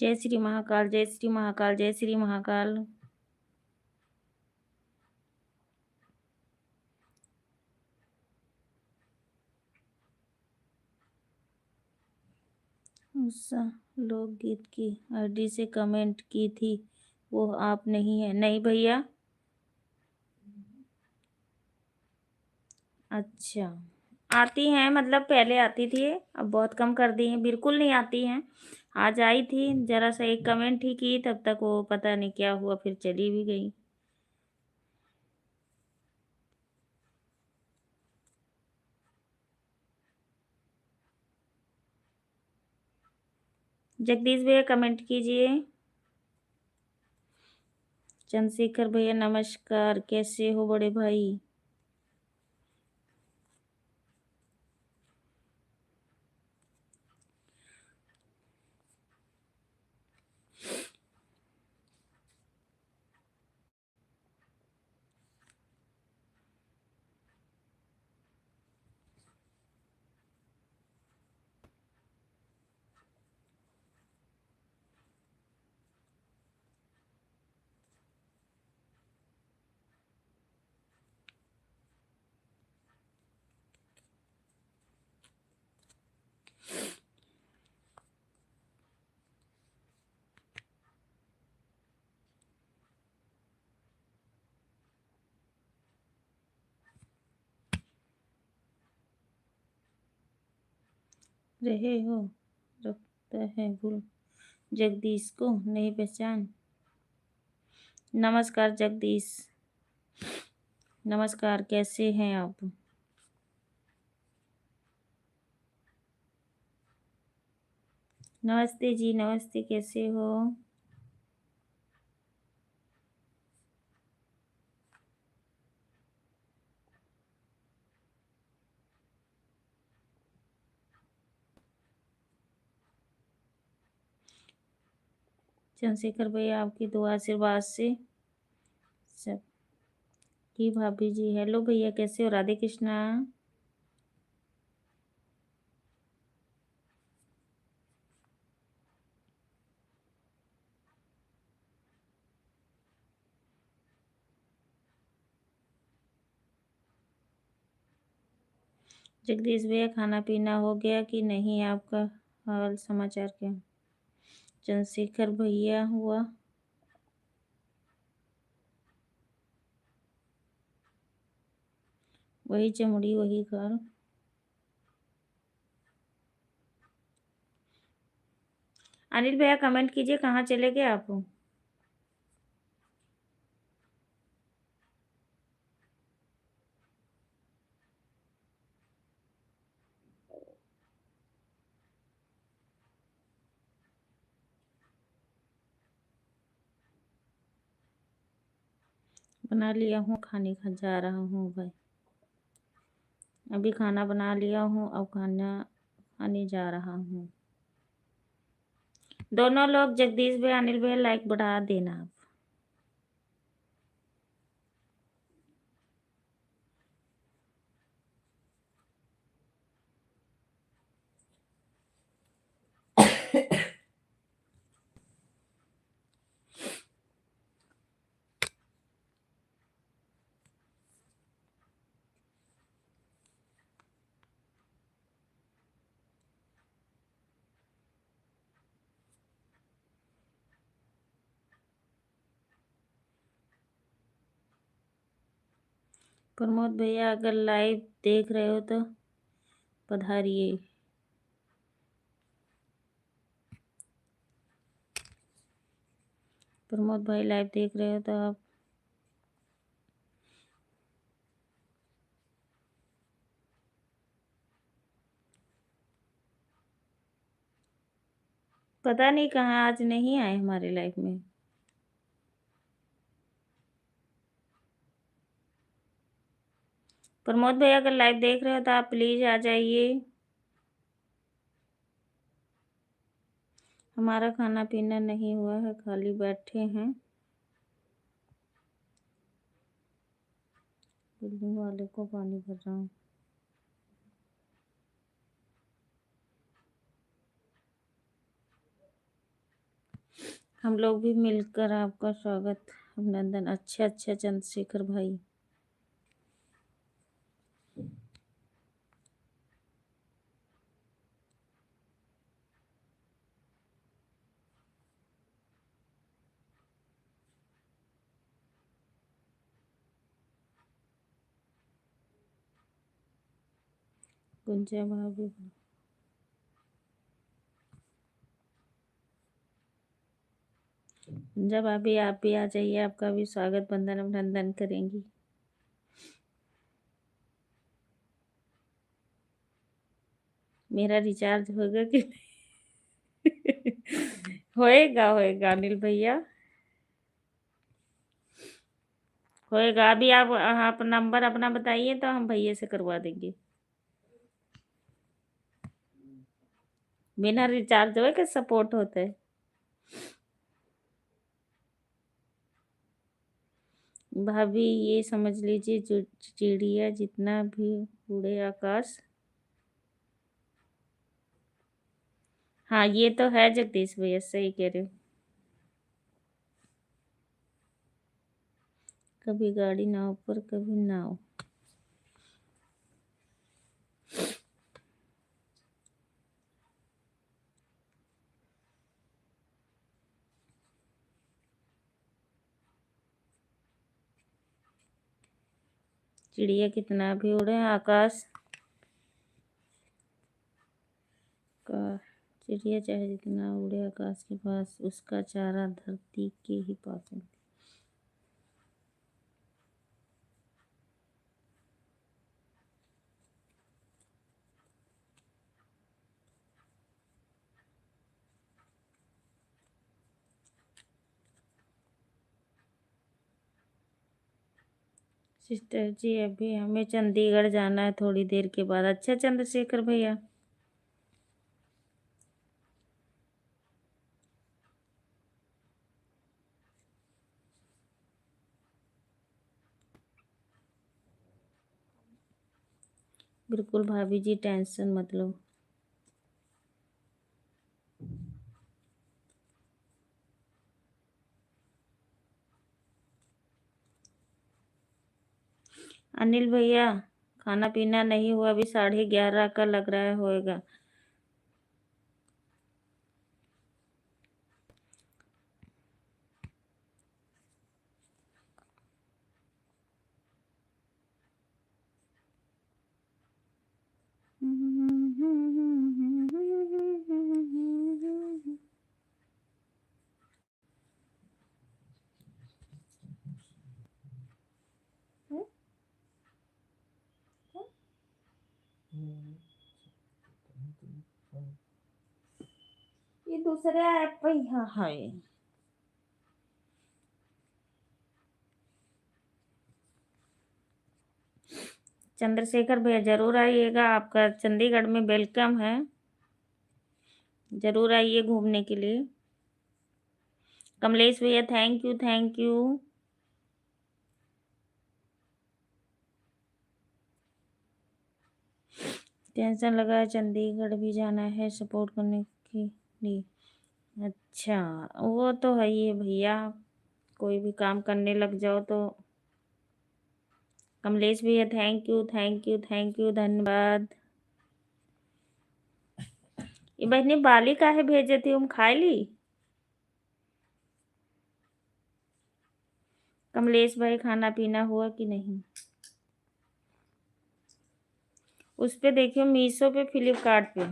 जय श्री महाकाल, जय श्री महाकाल, जय श्री महाकाल। उषा लोकगीत की आईडी से कमेंट की थी, वो आप नहीं है। नहीं भैया। अच्छा, आती हैं मतलब पहले आती थी, अब बहुत कम कर दी हैं, बिल्कुल नहीं आती हैं। आज आई थी, जरा सा एक कमेंट ही की, तब तक वो पता नहीं क्या हुआ, फिर चली भी गई। जगदीश भैया कमेंट कीजिए। चंद्रशेखर भैया नमस्कार, कैसे हो बड़े भाई? रहे हो, रखता है भूल जगदीश को नहीं पहचान। नमस्कार जगदीश, नमस्कार, कैसे हैं आप? नमस्ते जी, नमस्ते, कैसे हो? चंद्रशेखर भैया आपकी दुआ आशीर्वाद से सब। की भाभी जी, हेलो भैया, कैसे हो? राधे कृष्णा। जगदीश भैया खाना पीना हो गया कि नहीं? आपका हाल समाचार क्या? चंद्रशेखर भैया हुआ। वही चमड़ी वही घर। अनिल भैया कमेंट कीजिए, कहाँ चले गए आप? बना लिया हूँ, खाने खा जा रहा हूँ भाई। अभी खाना बना लिया हूँ, अब खाना खाने जा रहा हूँ। दोनों लोग जगदीश भैया अनिल भैया लाइक बढ़ा देना आप। प्रमोद भैया अगर लाइव देख रहे हो तो पधारिए। प्रमोद भाई लाइव देख रहे हो तो आप। पता नहीं कहाँ, आज नहीं आए हमारे लाइफ में। प्रमोद भैया अगर लाइव देख रहे हो तो आप प्लीज आ जाइए। हमारा खाना पीना नहीं हुआ है, खाली बैठे हैं। बिल्डिंग वाले को पानी भर रहा हूँ। हम लोग भी मिलकर आपका स्वागत अभिनंदन। अच्छा अच्छा चंद्रशेखर भाई। गुंजा भाभी, गुंजा भाभी आप भी आ जाइए, आपका भी स्वागत बंदन अभिनंदन करेंगी। मेरा रिचार्ज होगा कि होएगा होएगा अनिल भैया, होएगा। अभी आप नंबर अपना बताइए तो हम भैया से करवा देंगे। बिना रिचार्ज हुए के सपोर्ट होता है। भाभी ये समझ लीजिए, जो चिड़िया जितना भी उड़े आकाश। हाँ ये तो है जगदीश भैया, सही कह रहे हो। कभी गाड़ी नाव पर कभी नाव। चिड़िया कितना भी उड़े आकाश का, चिड़िया चाहे जितना उड़े आकाश के पास, उसका चारा धरती के ही पास है। सिस्टर जी अभी हमें चंडीगढ़ जाना है थोड़ी देर के बाद। अच्छा चंद्रशेखर भैया, बिल्कुल भाभी जी टेंशन मत लो। अनिल भैया खाना पीना नहीं हुआ, अभी 11:30 का लग रहा है होएगा। ये दूसरे ऐप पे यहाँ है। चंद्रशेखर भैया जरूर आइएगा, आपका चंडीगढ़ में वेलकम है, जरूर आइए घूमने के लिए। कमलेश भैया thank you thank you. Tension लगा है, चंडीगढ़ भी जाना है सपोर्ट करने के लिए। अच्छा वो तो है ही है भैया, कोई भी काम करने लग जाओ तो। कमलेश भैया thank you thank you thank you, धन्यवाद। ये बहनी बाली काहे भेजे थी, हम खाई ली। कमलेश भाई खाना पीना हुआ कि नहीं। उस पे देखियो, मीशो पे, फ्लिपकार्ट पे।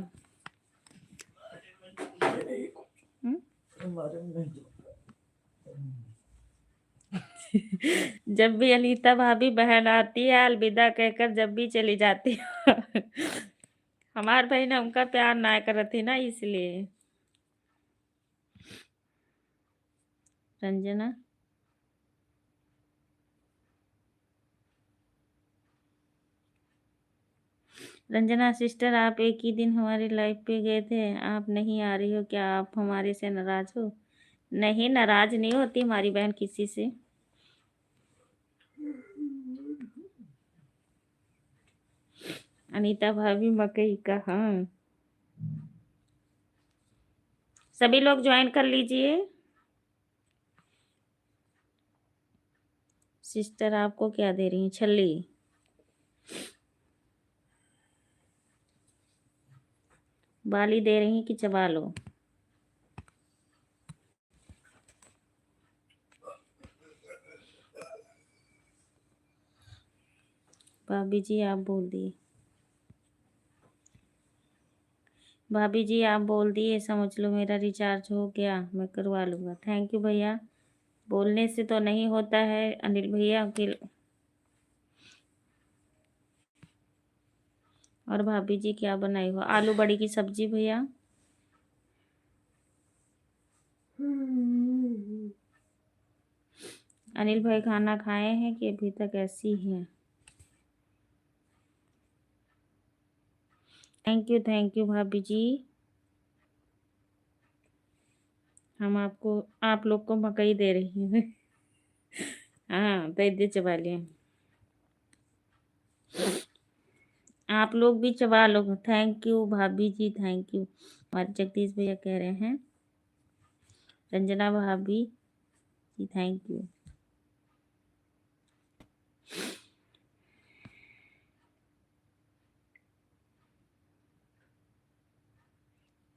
जब भी अनीता भाभी बहन आती है अलविदा कहकर जब भी चली जाती है। हमार बहन हमका प्यार ना करती ना, इसलिए। रंजना, रंजना सिस्टर आप एक ही दिन हमारी लाइफ पे गए थे, आप नहीं आ रही हो, क्या आप हमारे से नाराज हो। नहीं नाराज नहीं होती हमारी बहन किसी से। अनीता भाभी मकई का, हाँ। सभी लोग ज्वाइन कर लीजिए। सिस्टर आपको क्या दे रही हैं? छल्ली। बाली दे रही हैं कि चबा लो? भाभी जी आप बोल दिए। भाभी जी आप बोल दिए, समझ लो मेरा रिचार्ज हो गया, मैं करवा लूँगा। थैंक यू भैया। बोलने से तो नहीं होता है अनिल भैया के। और भाभी जी क्या बनाई हो? आलू बड़ी की सब्जी भैया। अनिल भाई खाना खाए हैं कि अभी तक ऐसी हैं? थैंक यू भाभी जी। हम आपको, आप लोग को मकई दे रही हूँ। हाँ दे दे, चबा लिया। आप लोग भी चबा लो। थैंक यू भाभी जी, थैंक यू। हमारे जगदीश भैया कह रहे हैं, रंजना भाभी जी थैंक यू।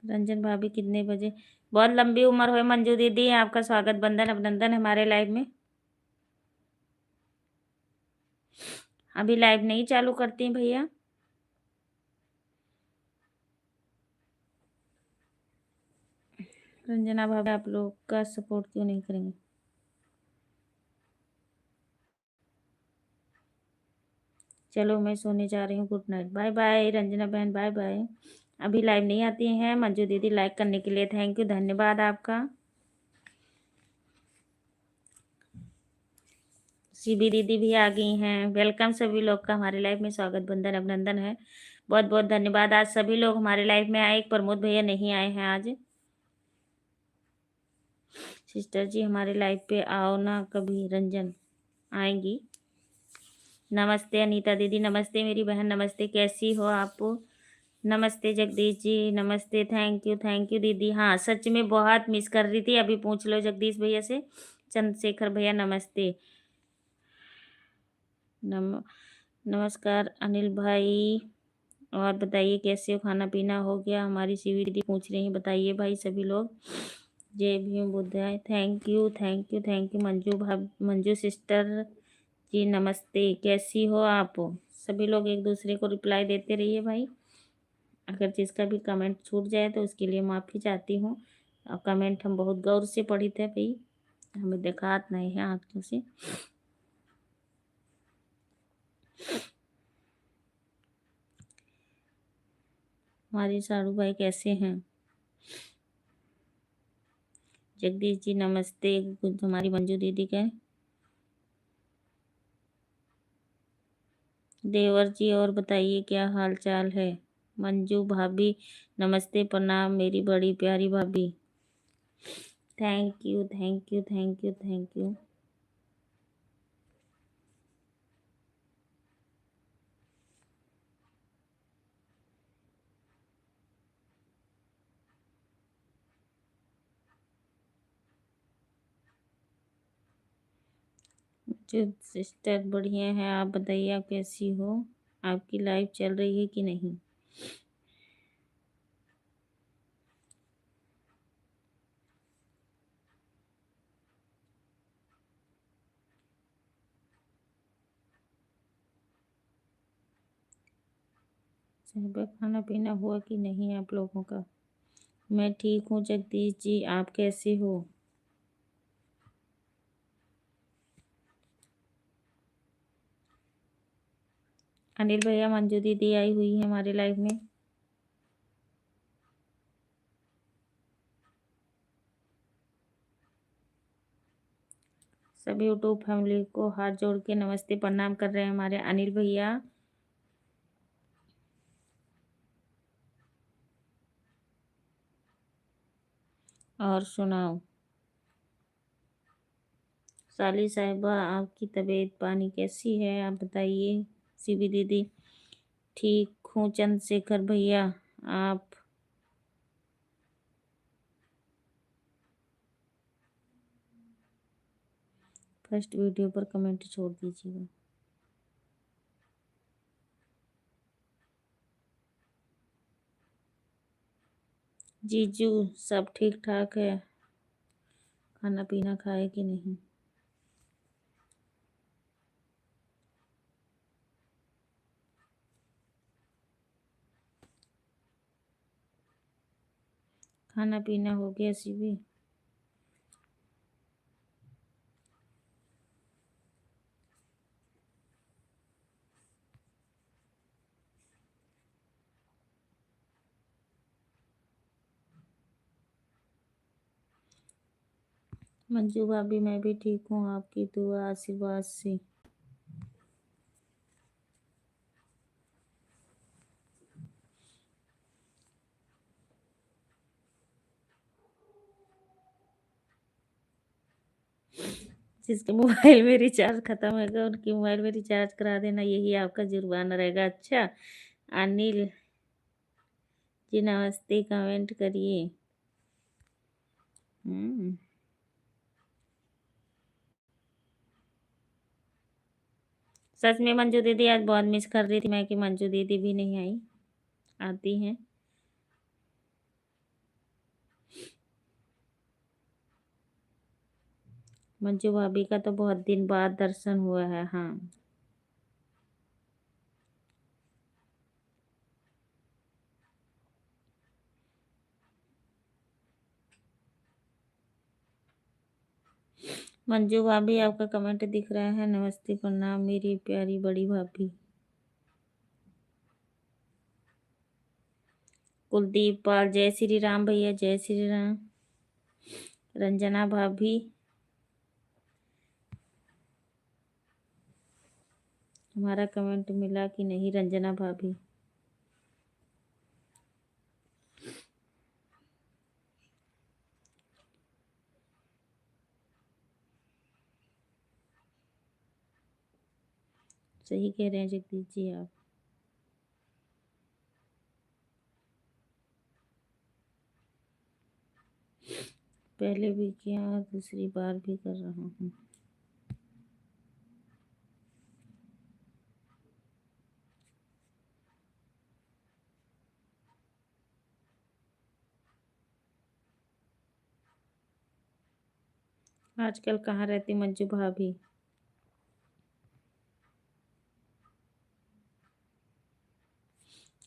रंजन भाभी कितने बजे? बहुत लंबी उम्र हो मंजू दीदी, आपका स्वागत बंदन अभिनंदन हमारे लाइव में। अभी लाइव नहीं चालू करती भैया। रंजना भाभी आप लोग का सपोर्ट क्यों नहीं करेंगे? चलो मैं सोने जा रही हूँ, good night, bye bye Ranjana बहन, बाय बाय। अभी लाइव नहीं आती हैं मंजू दीदी, लाइक करने के लिए थैंक यू, धन्यवाद आपका। सीबी दीदी भी आ गई हैं, वेलकम सभी लोग का हमारे लाइव में, स्वागत बंदन अभिनंदन है, बहुत बहुत धन्यवाद। आज सभी लोग हमारे लाइव में आए, एक प्रमोद भैया नहीं आए हैं आज। सिस्टर जी हमारे लाइव पे आओ ना कभी, रंजन आएंगी। नमस्ते अनीता दीदी, नमस्ते मेरी बहन, नमस्ते, कैसी हो आप? नमस्ते जगदीश जी, नमस्ते, थैंक यू दीदी। हाँ सच में बहुत मिस कर रही थी, अभी पूछ लो जगदीश भैया से। चंद्रशेखर भैया नमस्ते। नमस्कार अनिल भाई, और बताइए कैसे हो? खाना पीना हो गया? हमारी सीवी दीदी पूछ रही हैं, बताइए भाई सभी लोग। जय भीम बुद्धाय, thank you Manju sister ji नमस्ते, कैसी हो आप? सभी लोग एक दूसरे को रिप्लाई देते रहिए भाई। अगर जिसका भी कमेंट छूट जाए तो उसके लिए माफ़ी चाहती हूँ। और कमेंट हम बहुत गौर से पढ़ी थे भाई, हमें देखात नहीं है आंखों से। हमारे साड़ू भाई कैसे हैं? जगदीश जी नमस्ते, हमारी मंजू दीदी का देवर जी, और बताइए क्या हाल चाल है? मंजू भाभी नमस्ते, प्रणाम मेरी बड़ी प्यारी भाभी। Thank you. जो सिस्टर बढ़िया है, आप बताइए आप कैसी हो? आपकी लाइफ चल रही है कि नहीं? सुबह खाना पीना हुआ कि नहीं आप लोगों का? मैं ठीक हूँ जगदीश जी, आप कैसे हो? अनिल भैया मंजू दीदी आई हुई है हमारे लाइव में। सभी यूट्यूब फैमिली को हाथ जोड़ के नमस्ते प्रणाम कर रहे हैं हमारे अनिल भैया। और सुनाओ साली साहिबा, आपकी तबीयत पानी कैसी है आप बताइए? सीबी दीदी ठीक हूँ। चंद्रशेखर भैया आप? फर्स्ट वीडियो पर कमेंट छोड़ दीजिएगा। जीजू सब ठीक ठाक है, खाना पीना खाए कि नहीं? खाना पीना हो गया शिवी? मंजू भाभी मैं भी ठीक हूँ, आपकी दुआ आशीर्वाद से। जिसके मोबाइल में रिचार्ज खत्म होगा उनकी मोबाइल में रिचार्ज करा देना, यही आपका जुर्माना रहेगा। अच्छा अनिल जी नमस्ते, कमेंट करिए। सच में मंजू दीदी आज बहुत मिस कर रही थी मैं कि मंजू दीदी भी नहीं आई, आती हैं। मंजू भाभी का तो बहुत दिन बाद दर्शन हुआ है। हाँ मंजू भाभी आपका कमेंट दिख रहा है, नमस्ते प्रणाम मेरी प्यारी बड़ी भाभी। कुलदीप पाल जय श्री राम भैया, जय श्री राम। रंजना भाभी हमारा कमेंट मिला कि नहीं? रंजना भाभी सही कह रहे हैं जगदीश जी आप। पहले भी किया और दूसरी बार भी कर रहा हूँ। आजकल कहाँ रहती मंजू भाभी?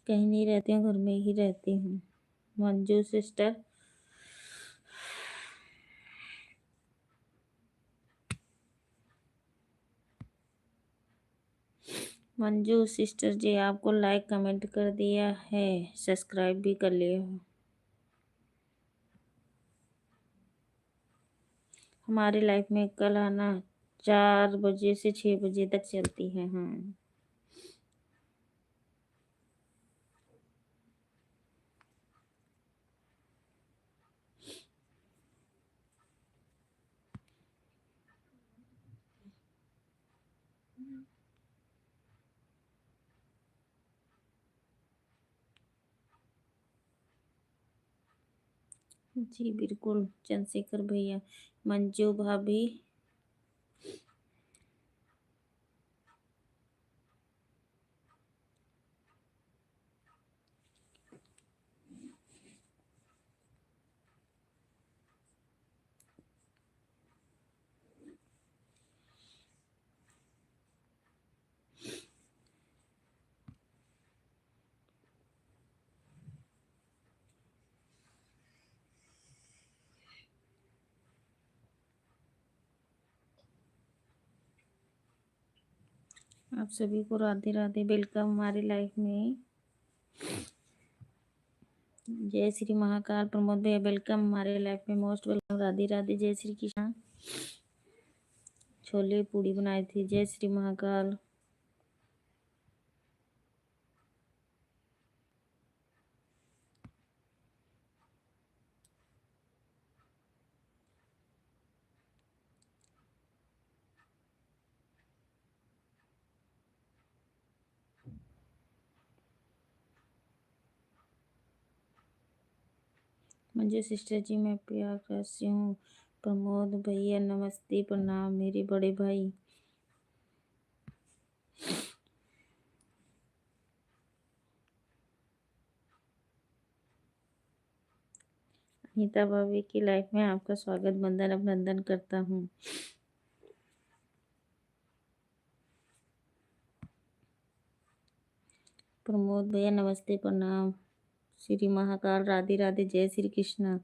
कहीं नहीं रहती हूँ, घर में ही रहती हूँ। मंजू सिस्टर मंजू सिस्टर जी आपको लाइक कमेंट कर दिया है, सब्सक्राइब भी कर लिया हो। हमारी लाइफ में कल आना 4 बजे से 6 बजे तक चलती है। हाँ जी बिल्कुल चंद्रशेखर भैया। मंजू भाभी आप सभी को राधे राधे, वेलकम हमारी लाइफ में। जय श्री महाकाल प्रमोद भैया वेलकम हमारे लाइफ में, मोस्ट वेलकम। राधे राधे, जय श्री कृष्ण। छोले पूड़ी बनाई थी, जय श्री महाकाल। मंजू सिस्टर जी मैं प्रयागराज से हूँ, प्रमोद भैया नमस्ते प्रणाम मेरे बड़े भाई। अनीता भाभी की लाइफ में आपका स्वागत बंदन अभिनंदन करता हूँ। प्रमोद भैया नमस्ते प्रणाम। श्री महाकाल राधे राधे जय श्री कृष्ण।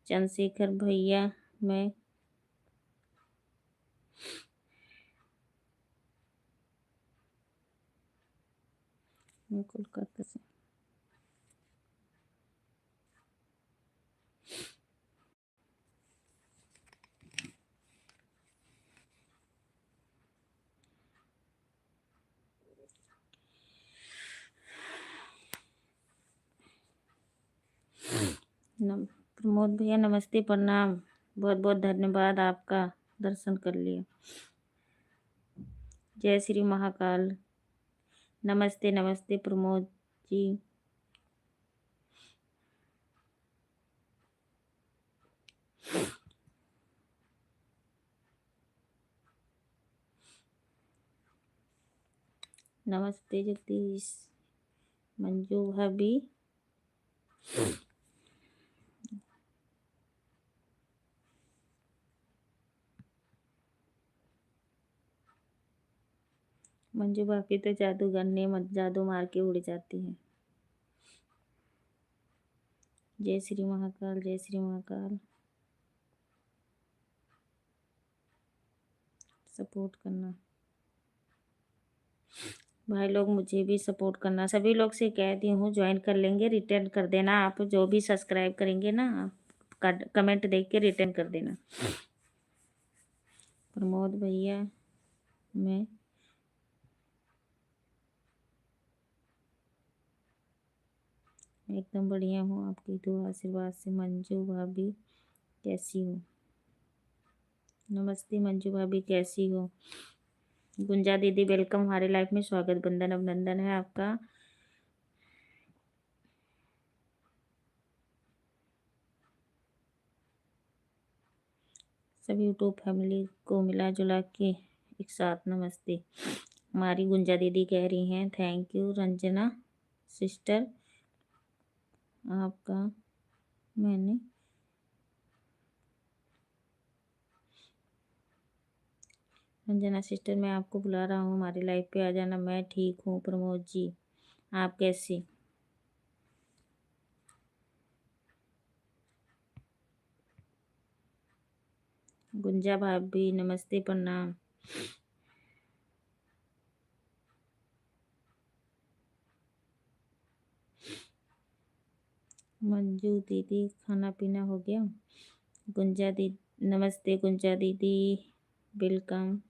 चंद्रशेखर भैया मैं कोलकाता से। प्रमोद भैया नमस्ते प्रणाम। बहुत बहुत धन्यवाद आपका दर्शन कर लिया। जय श्री महाकाल। नमस्ते नमस्ते प्रमोद जी। नमस्ते जगदीश। मंजू भाभी मंजू भाभी तो जादूगर ने जादू मार के उड़ जाती है। जय श्री महाकाल जय श्री महाकाल। सपोर्ट करना भाई लोग, मुझे भी सपोर्ट करना। सभी लोग से कहती हूँ ज्वाइन कर लेंगे, रिटर्न कर देना। आप जो भी सब्सक्राइब करेंगे ना, आप कमेंट देख के रिटर्न कर देना। प्रमोद भैया मैं एकदम बढ़िया हूँ, आपकी दुआ आशीर्वाद से। मंजू भाभी कैसी हो? नमस्ते मंजू भाभी कैसी हो? गुंजा दीदी वेलकम हमारे लाइफ में, स्वागत बंदन अभिनंदन है आपका। सभी यूट्यूब फैमिली को मिला जुला के एक साथ नमस्ते। हमारी गुंजा दीदी कह रही हैं थैंक यू रंजना सिस्टर आपका। मैंने रंजना सिस्टर मैं आपको बुला रहा हूँ, हमारी लाइफ पे आ जाना। मैं ठीक हूँ प्रमोद जी, आप कैसे? गुंजा भाभी नमस्ते प्रणाम। मंजू दीदी खाना पीना हो गया? गुंजा दीदी नमस्ते गुंजा दीदी वेलकम।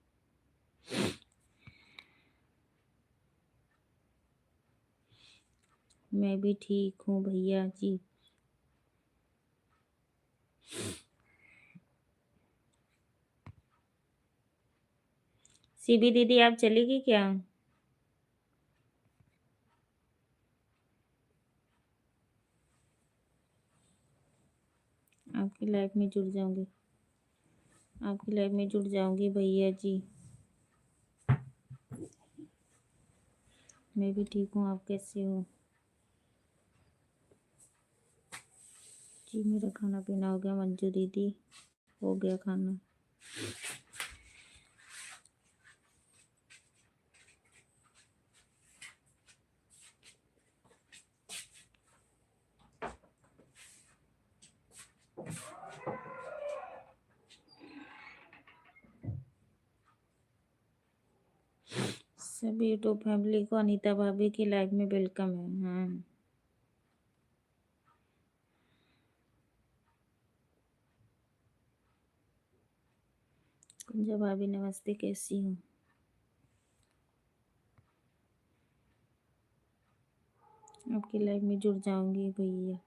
मैं भी ठीक हूँ भैया जी। सीबी दीदी आप चलेगी क्या? आपकी लाइफ में जुड़ जाऊंगी, आपकी लाइफ में जुड़ जाऊंगी भैया जी। मैं भी ठीक हूँ, आप कैसे हो? जी मेरा खाना पीना हो गया मंजू दीदी, हो गया खाना। सभी यूट्यूब फैमिली को अनीता भाभी की लाइफ में वेलकम है। हाँ कुंजा भाभी नमस्ते, कैसी हो? आपकी लाइफ में जुड़ जाऊंगी भैया।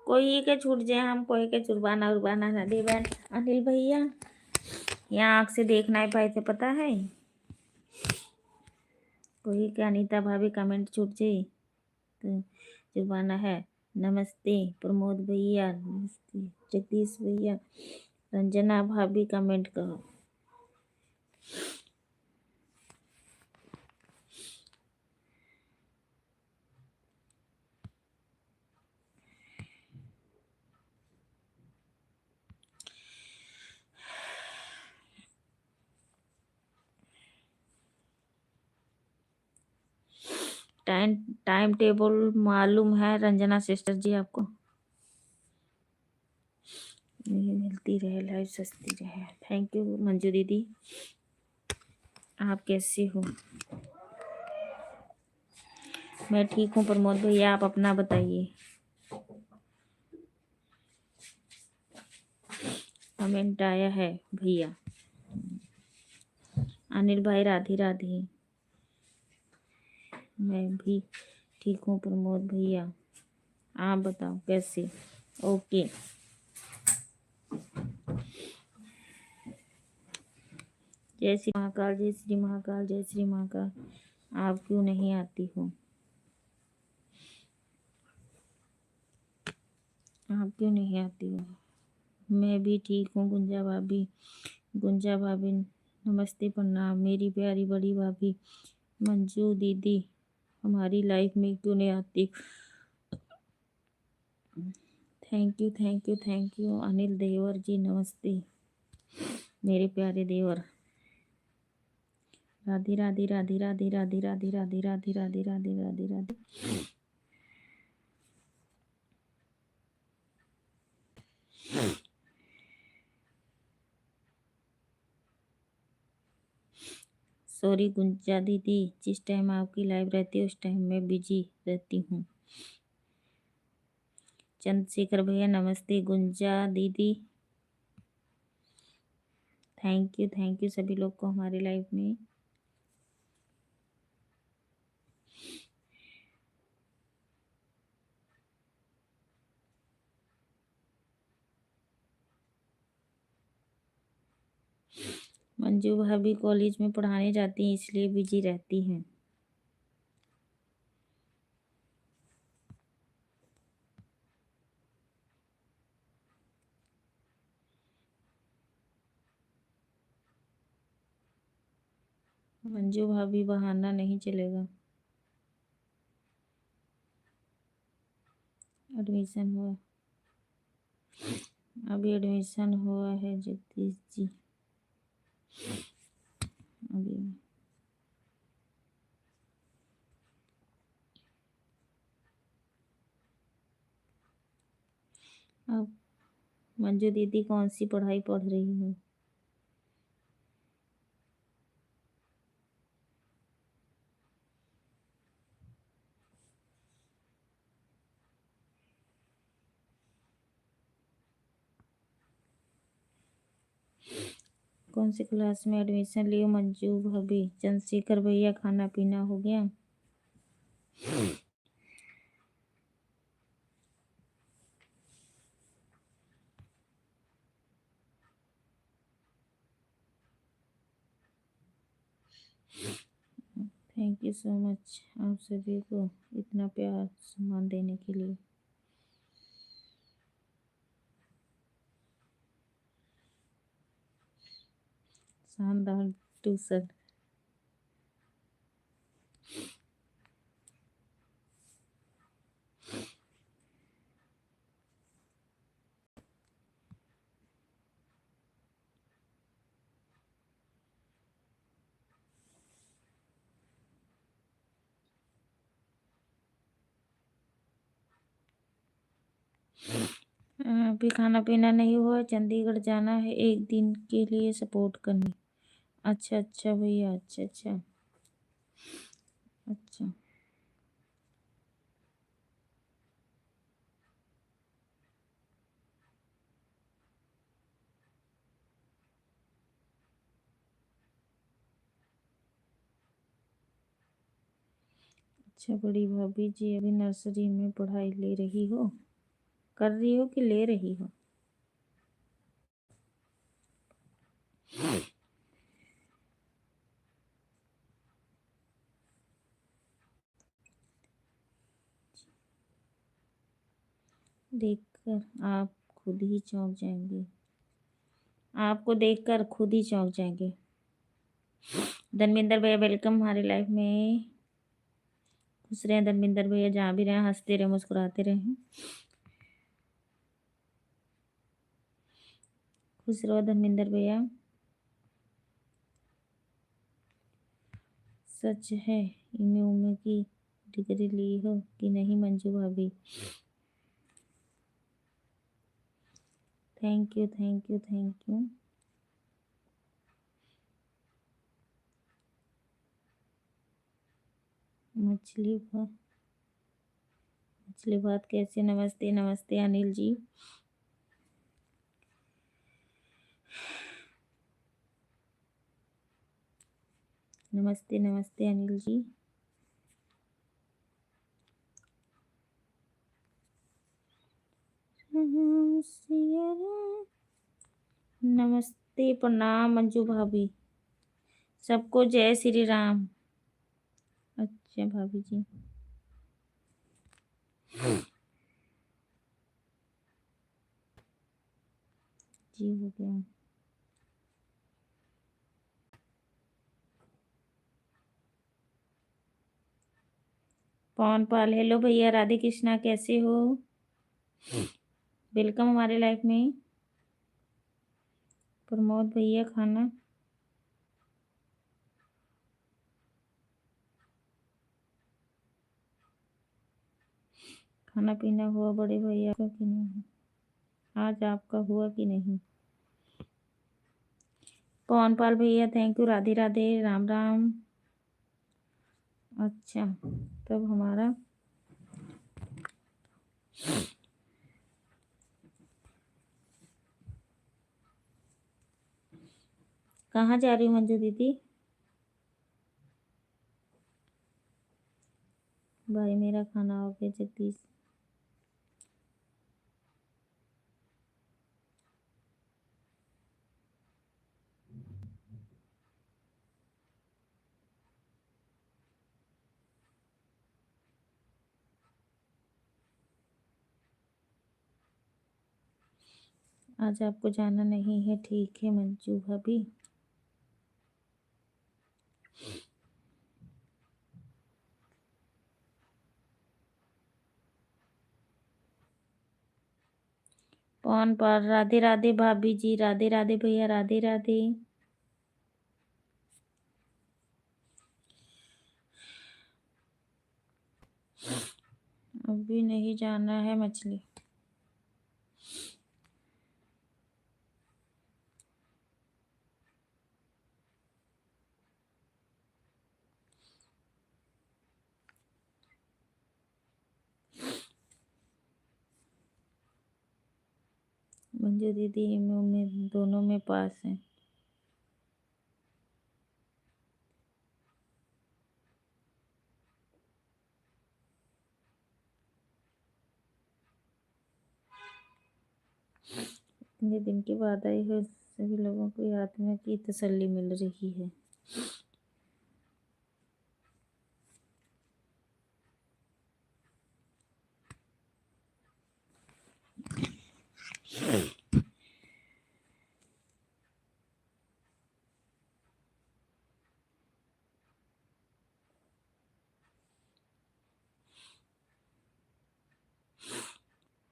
कोई के छूट जाए, हम कोई के चुरबाना उर्बाना ना दे बैठ अनिल भैया। यहाँ आँख से देख नहीं पाए थे, पता है। कोई के अनीता भाभी कमेंट छूट जाए तो चुरबाना है। नमस्ते प्रमोद भैया, नमस्ते जगदीश भैया, रंजना भाभी कमेंट करो। टाइम टाइम टेबल मालूम है रंजना सिस्टर जी आपको? मिलती रहे, लाइफ सस्ती रहे। थैंक यू मंजू दीदी। आप कैसी हो? मैं ठीक हूँ प्रमोद भैया, आप अपना बताइए। कमेंट आया है भैया। अनिल भाई राधे राधे। मैं भी ठीक हूँ प्रमोद भैया, आप बताओ कैसे? ओके। जय श्री महाकाल, जय श्री महाकाल, जय श्री महाकाल। आप क्यों नहीं आती हो? आप क्यों नहीं आती हो? मैं भी ठीक हूँ गुंजा भाभी। गुंजा भाभी नमस्ते प्रणाम। मेरी प्यारी बड़ी भाभी मंजू दीदी हमारी लाइफ में क्यों नहीं आती? Thank you thank you thank you. Anil देवर जी नमस्ते मेरे प्यारे देवर। राधे राधे राधे राधे राधे राधे राधे राधे राधे राधे राधे राधे। सॉरी गुंजा दीदी, जिस टाइम आपकी लाइव रहती है उस टाइम मैं बिजी रहती हूँ। चंद्रशेखर भैया नमस्ते। गुंजा दीदी थैंक यू सभी लोग को हमारी लाइव में। मंजू भाभी कॉलेज में पढ़ाने जाती हैं इसलिए बिजी रहती हैं। मंजू भाभी बहाना नहीं चलेगा। एडमिशन हुआ, अभी एडमिशन हुआ है जगदीश जी। अभी अब मंजू दीदी कौन सी पढ़ाई पढ़ रही हो? कौन सी क्लास में एडमिशन लियो मंजू भाभी? चंद्रशेखर भैया खाना पीना हो गया? थैंक यू सो मच आप सभी को इतना प्यार सम्मान देने के लिए। शानदार ट्यूशन। अभी खाना पीना नहीं हुआ, चंडीगढ़ जाना है एक दिन के लिए सपोर्ट करने। अच्छा अच्छा भैया, अच्छा अच्छा अच्छा। अच्छा बड़ी भाभी जी अभी नर्सरी में पढ़ाई ले रही हो? कर रही हो कि ले रही हो? देखकर आप खुद ही चौंक जाएंगे। आपको देखकर खुद ही चौंक जाएंगे। धर्मेंद्र भैया वेलकम हमारी लाइफ में। खुश रहे धर्मेंद्र भैया, जहाँ भी रहे हंसते रहे मुस्कुराते रहे। खुश रहो धर्मेंद्र भैया। सच है, इमे उमे की डिग्री ली हो कि नहीं मंजू भाभी? Thank you thank you thank you. मछली बात कैसे? नमस्ते नमस्ते अनिल जी। नमस्ते नमस्ते अनिल जी। नमस्ते प्रणाम मंजू भाभी। सबको जय श्री राम। अच्छा भाभी जी। जी हो गया। पवन पाल हेलो भैया, राधे कृष्णा कैसे हो? वेलकम हमारे लाइफ में। प्रमोद भैया खाना खाना पीना हुआ बड़े भैया का कि नहीं? आज आपका हुआ कि नहीं? पवन पाल भैया थैंक यू। राधे राधे राम राम। अच्छा तब हमारा कहाँ जा रही हूँ मंजू दीदी? भाई मेरा खाना हो गया जगदीश। आज आपको जाना नहीं है, ठीक है मंजू भाभी। पवन पाल राधे राधे भाभी जी, राधे राधे भैया, राधे राधे। अभी नहीं जाना है मछली। मंजू दीदी में दोनों में पास है। इतने दिन के बाद आई हो, सभी लोगों को आत्मा की तसल्ली मिल रही है।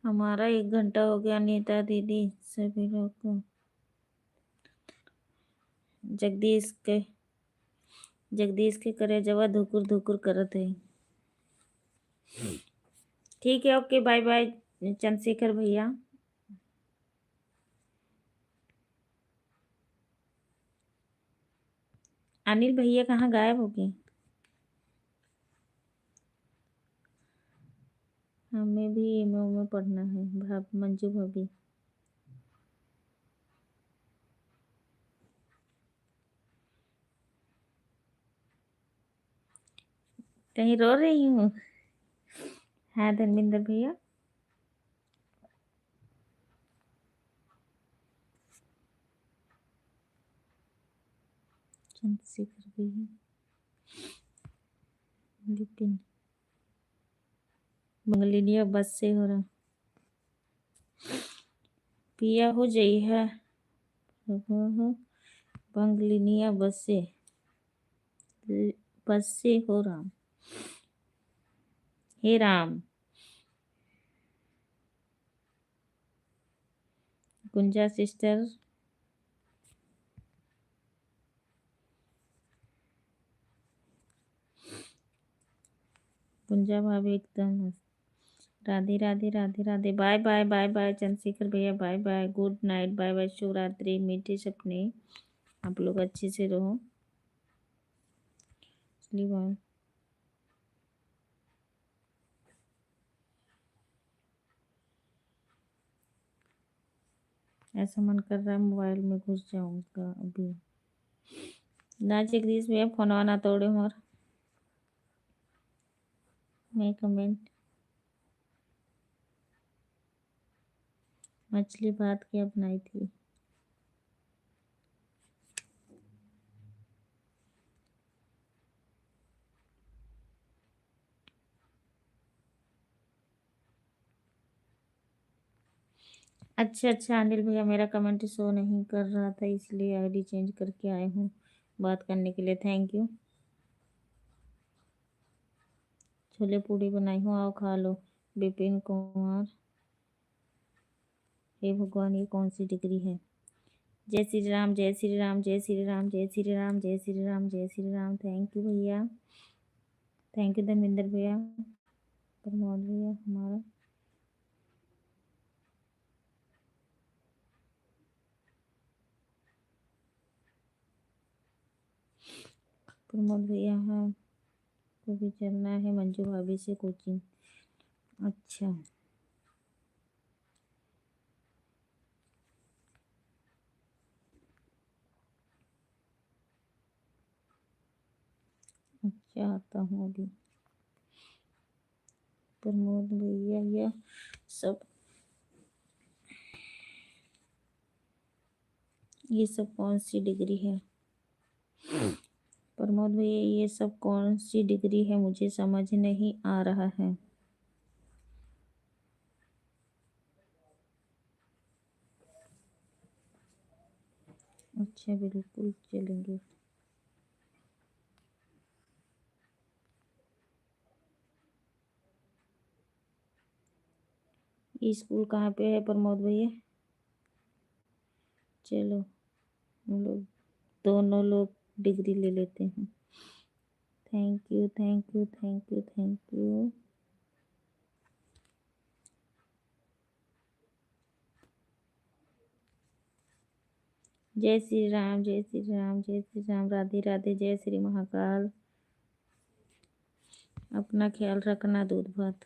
हमारा 1 घंटा हो गया नीता दीदी। सभी लोग को जगदीश के करे जवा धुकुर धुकुर करत है। ठीक है ओके बाय बाय चंद्रशेखर भैया। अनिल भैया कहाँ गायब हो गए? हमें भी एमओ में पढ़ना है मंजू भाभी। कहीं रो रही हूँ? हाँ धर्मेंद्र भैया। चंद्रशेखर भैया, विपिन बंगलिनिया बस से हो रहा पिया हो जाई है बंगलिनिया बस से हो राम हे राम। गुंजा सिस्टर, गुंजा भाभी एकदम मस्त। Radhe Radhe Radhe Radhe. Bye bye bye bye Chandrashekhar भैया, bye bye, good night, bye bye, शुभ रात्रि, मीठे सपने, आप लोग अच्छे से रहो। चलिए बाय। ऐसा मन कर रहा है मोबाइल में घुस जाऊंगा अभी। ना जगदीश भैया फोन ना तोड़े मोर। मैं कमेंट मछली भात क्या बनाई थी। अच्छा अच्छा अनिल भैया, मेरा कमेंट शो नहीं कर रहा था इसलिए आईडी चेंज करके आए हूँ बात करने के लिए। Thank you. छोले पूड़ी बनाई हूँ, आओ खा लो। विपिन कुमार, हे भगवान ये कौन सी डिग्री है। जय श्री राम, जय श्री राम, जय श्री राम, जय श्री राम, जय श्री राम, जय श्री राम। थैंक यू भैया, थैंक यू धर्मेंद्र भैया, प्रमोद भैया हमारा। प्रमोद भैया हाँ, को भी चलना है मंजू भाभी से कोचिंग। अच्छा अच्छा, आता हूँ अभी। प्रमोद भैया यह सब, ये सब कौन सी डिग्री है। प्रमोद भैया ये सब कौन सी डिग्री है, मुझे समझ नहीं आ रहा है। अच्छा बिल्कुल चलेंगे। ये स्कूल कहाँ पे है प्रमोद भैया। चलो हम लोग दोनों लोग डिग्री ले लेते हैं। Thank you thank you thank you thank you. जय श्री राम, जय श्री राम, जय श्री राम, राधे राधे, जय श्री महाकाल। अपना ख्याल रखना, दूध भात।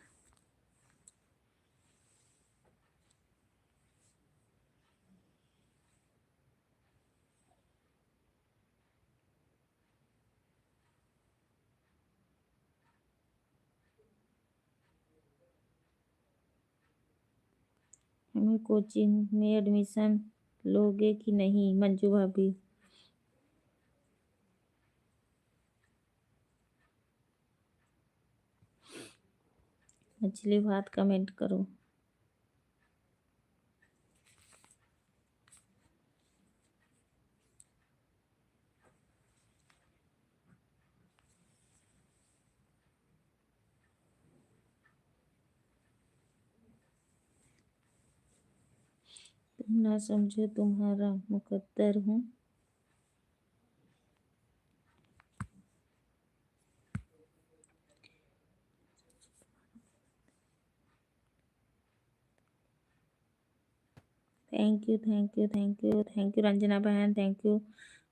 हमें कोचिंग में एडमिशन लोगे कि नहीं मंजू भाभी। मछली भात कमेंट करो। तुम ना समझो तुम्हारा मुकद्दर हूँ। Thank you thank you thank you thank you Ranjana बहन, थैंक यू।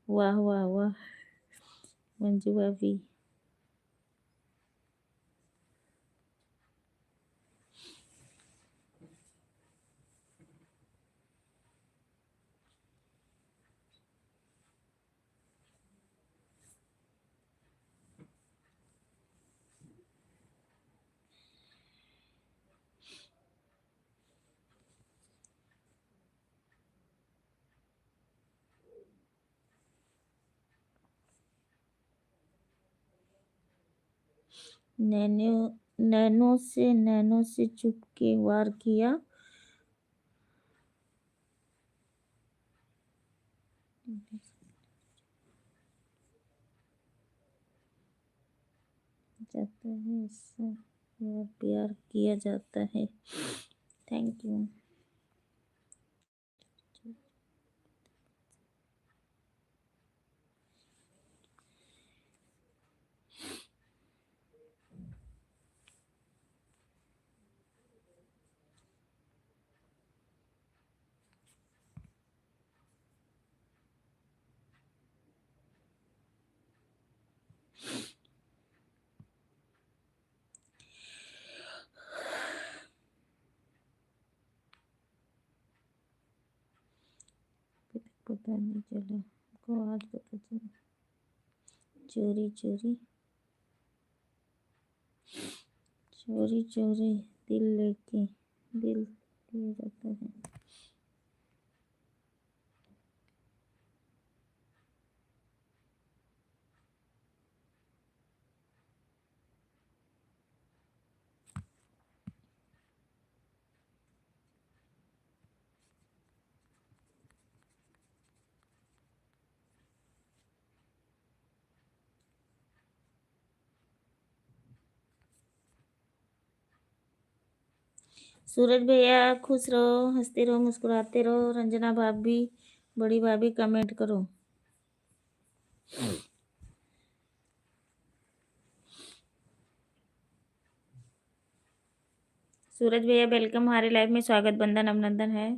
वाह वाह वाह मंजू भाभी। नैनो से चुपके वार किया। जाता है इससे प्यार किया जाता है। Thank you. पता नहीं चला को आज पता चला। चोरी चोरी चोरी चोरी दिल लेके दिल लिया जाता है। सूरज भैया खुश रहो, हंसते रहो, मुस्कुराते रहो। रंजना भाभी, बड़ी भाभी कमेंट करो। सूरज भैया वेलकम, हमारे लाइव में स्वागत, बंधन अभिनंदन है।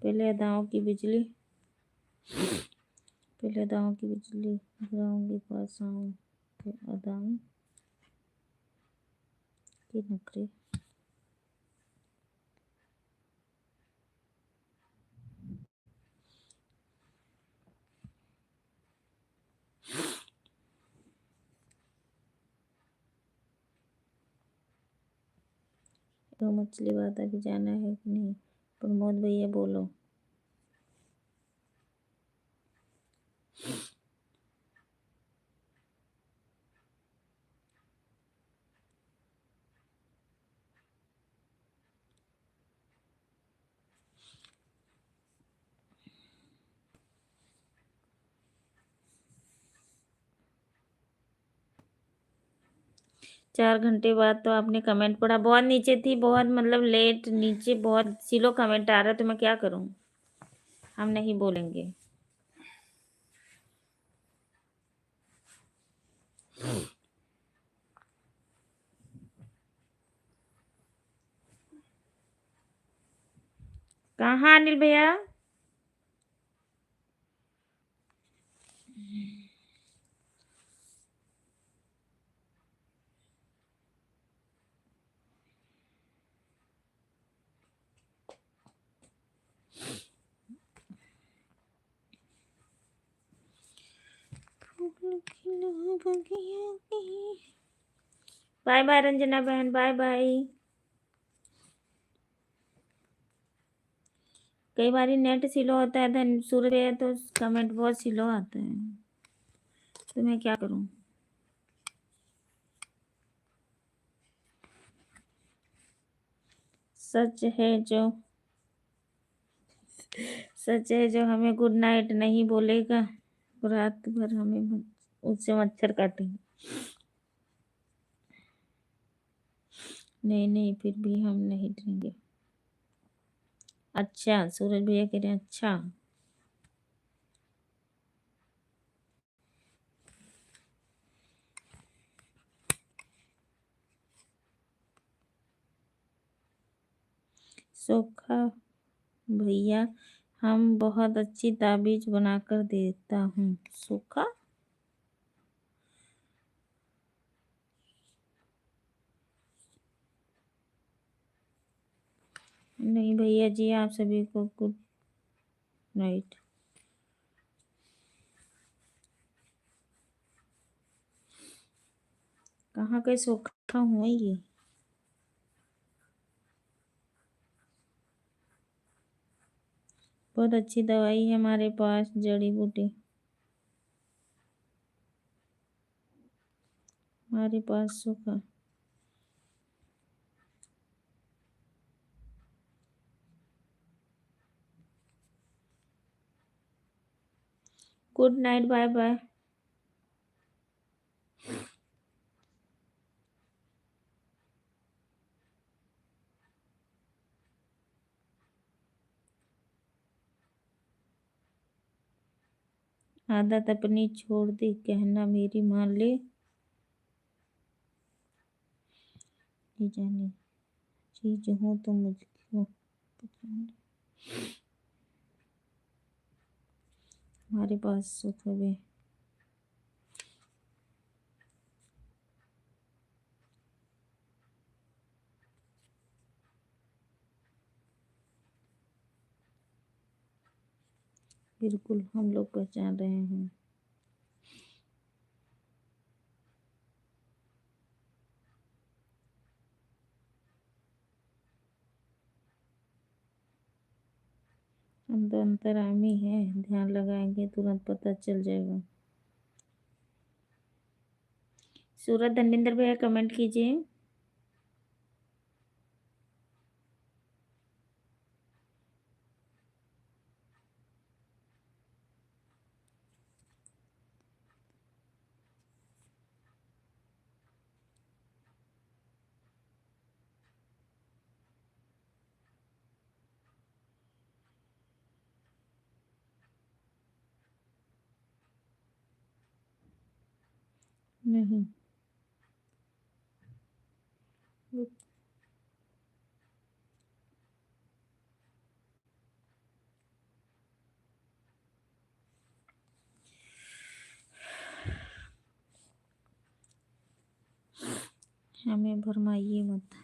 पहले अदाओं की बिजली गिराऊंगी, पास आऊं के अदाओं के नखरे। तो मछली बात अभी जाना है कि नहीं? प्रमोद भैया बोलो। चार घंटे बाद तो आपने कमेंट पढ़ा। बहुत नीचे थी, बहुत मतलब लेट नीचे बहुत सिलो कमेंट आ रहा है, तो मैं क्या करूं? हम नहीं बोलेंगे। कहाँ अनिल भैया? बाय बाय रंजना बहन, बाय बाय। कई बार नेट स्लो होता है, धन सूर्य तो कमेंट बहुत स्लो आते हैं, तो मैं क्या करूं? सच है जो हमें गुड नाइट नहीं बोलेगा, रात भर हमें उससे मच्छर काटेंगे। नहीं फिर भी हम नहीं डरेंगे। अच्छा, सूरज भैया कह रहे हैं अच्छा। सोखा भैया, हम बहुत अच्छी ताबीज बनाकर देता हूँ। सोखा नहीं भैया जी, आप सभी को गुड नाइट। कहाँ के सोखा हुआ ये? बहुत अच्छी दवाई है हमारे पास, जड़ी बूटी हमारे पास सुख है। Good night, bye bye. आदत अपनी छोड़ दी, कहना मेरी मान ले, ये जाने चीज हूँ तो मुझको पसंद। हमारे पास सुख है। बिल्कुल हम लोग पहचान रहे हैं। अंदर अंतर्यामी है, ध्यान लगाएंगे तुरंत पता चल जाएगा। सूरज धर्मेंद्र भैया कमेंट कीजिए। नहीं, हमें भरमाइए मत।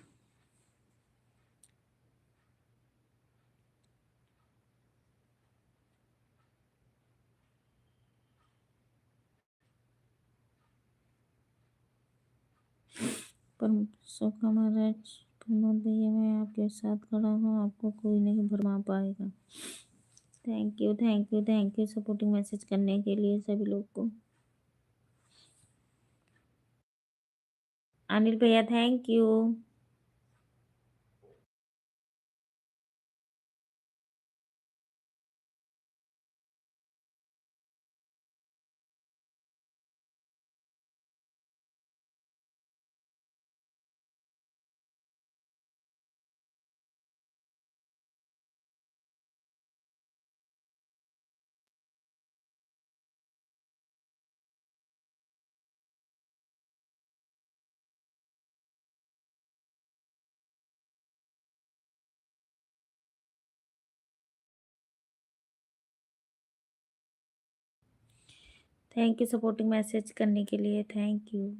पर सुख हमारा प्रमोद भैया, मैं आपके साथ खड़ा हूँ, आपको कोई नहीं भरमा पाएगा। Thank you, thank you, thank you supporting message करने के लिए सभी लोग को। अनिल भैया thank you. Thank you supporting message करने के लिए, थैंक यू।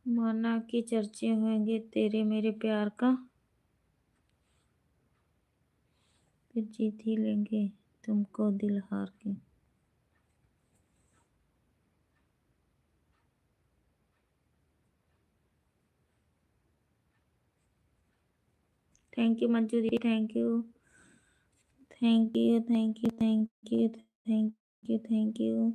माना कि चर्चे होंगे तेरे मेरे प्यार का, फिर जीत ही लेंगे तुमको दिल हार के। थैंक यू मंजू दी, thank you, thank you, thank you, thank you, thank you, thank you.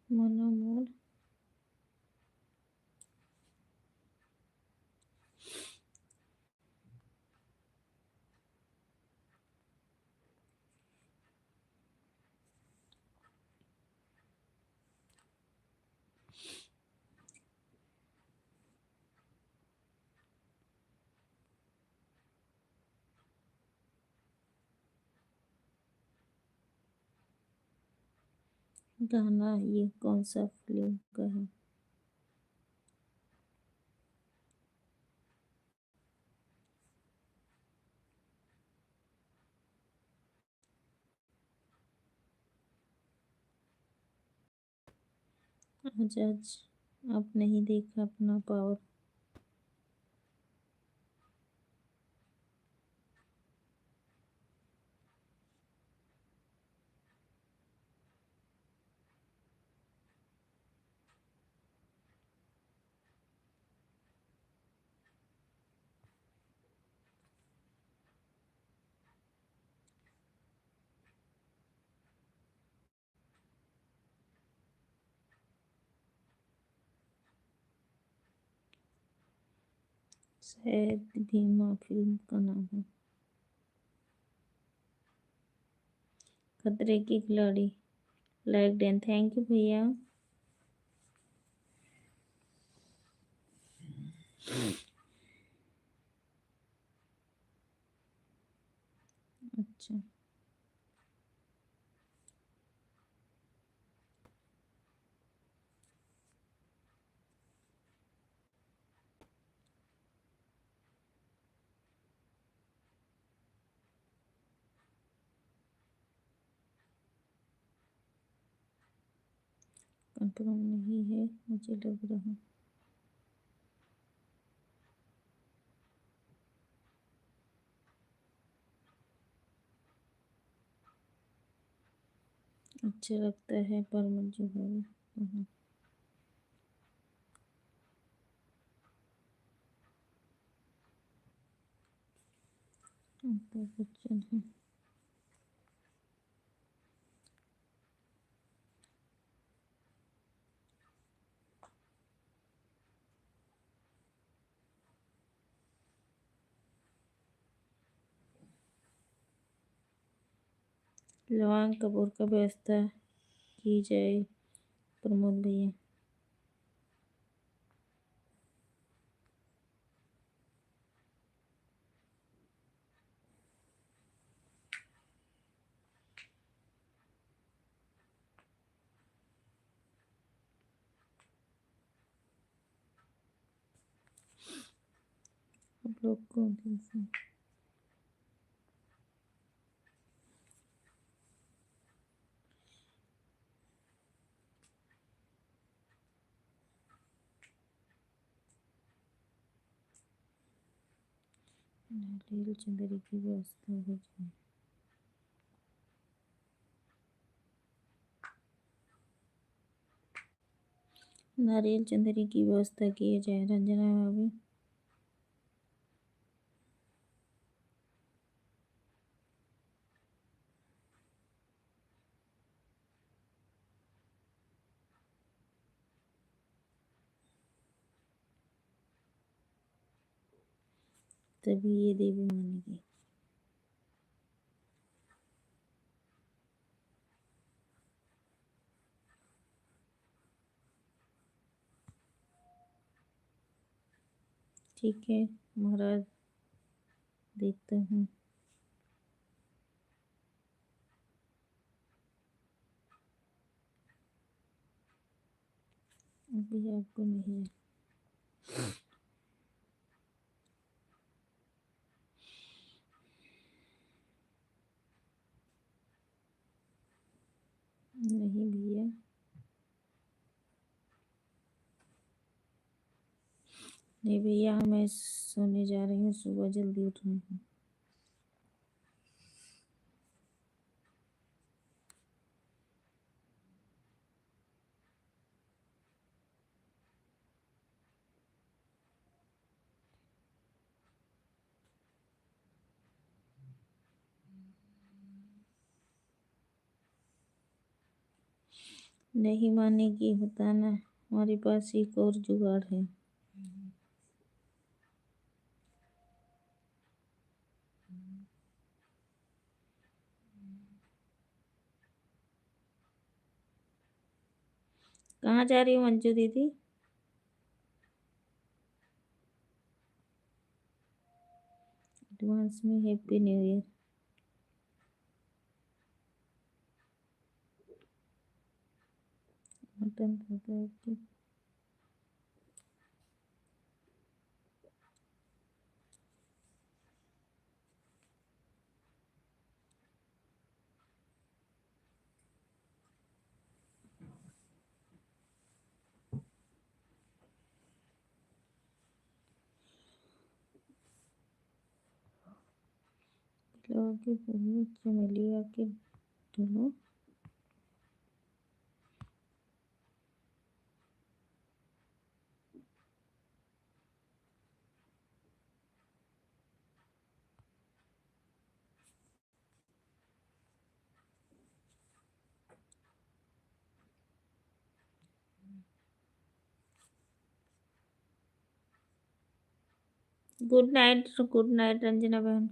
मनोमोल गाना ये कौन सा फिल्म का है? आज आप नहीं देखा अपना पावर? शायद भीमा फिल्म का नाम है। खतरे की खिलाड़ी। लाइक डेन, थैंक यू भैया। अच्छा, कंफर्म नहीं है मुझे लग रहा। अच्छा लगता है पर मुझे बच्चन है। लवांग कपूर का व्यवस्था की जाए प्रमोद भैया। आप लोग को नारियल चंदरी की व्यवस्था हो जाए। नारियल चंदरी की व्यवस्था की जाए रंजना भाभी। तभी ये देवी मानेगी। ठीक है महाराज, देखता हूँ। अभी आपको नहीं नहीं भैया, नहीं भैया, मैं सोने जा रही हूँ, सुबह जल्दी उठ रही हूँ। नहीं मानेगी, बताना, हमारे पास एक और जुगाड़ है। कहाँ जा रही हो मंजू दीदी? एडवांस में हैप्पी न्यू ईयर। मटन होता है कि लोगों की चमेलिया के दोनों गुड नाइट रंजना बहन।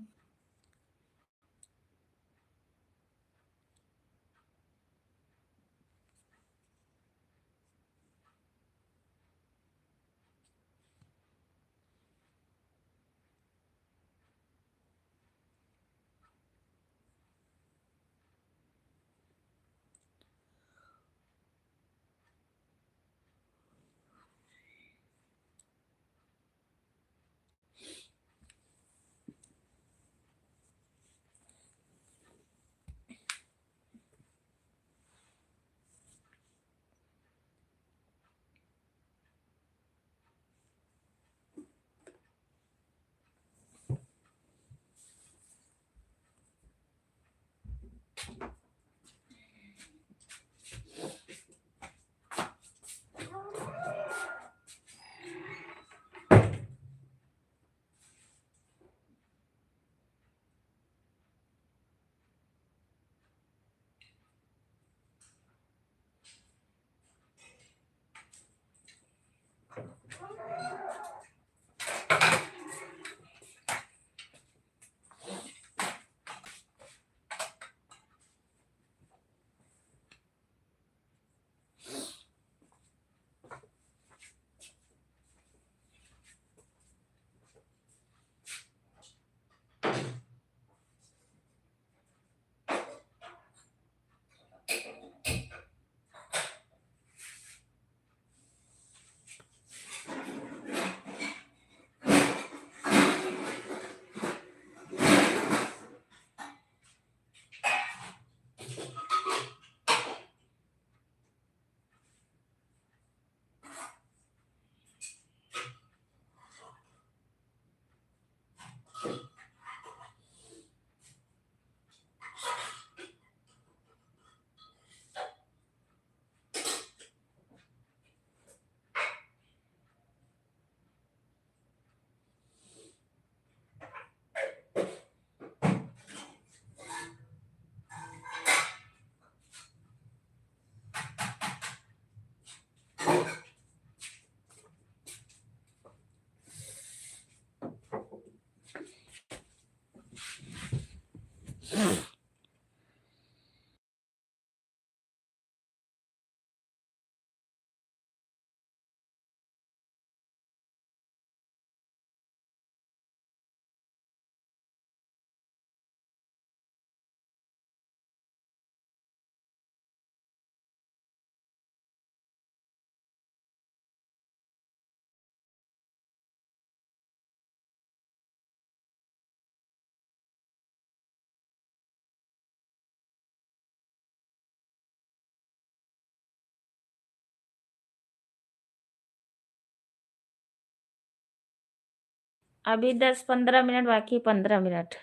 अभी 10-15 मिनट बाकी, 15 मिनट।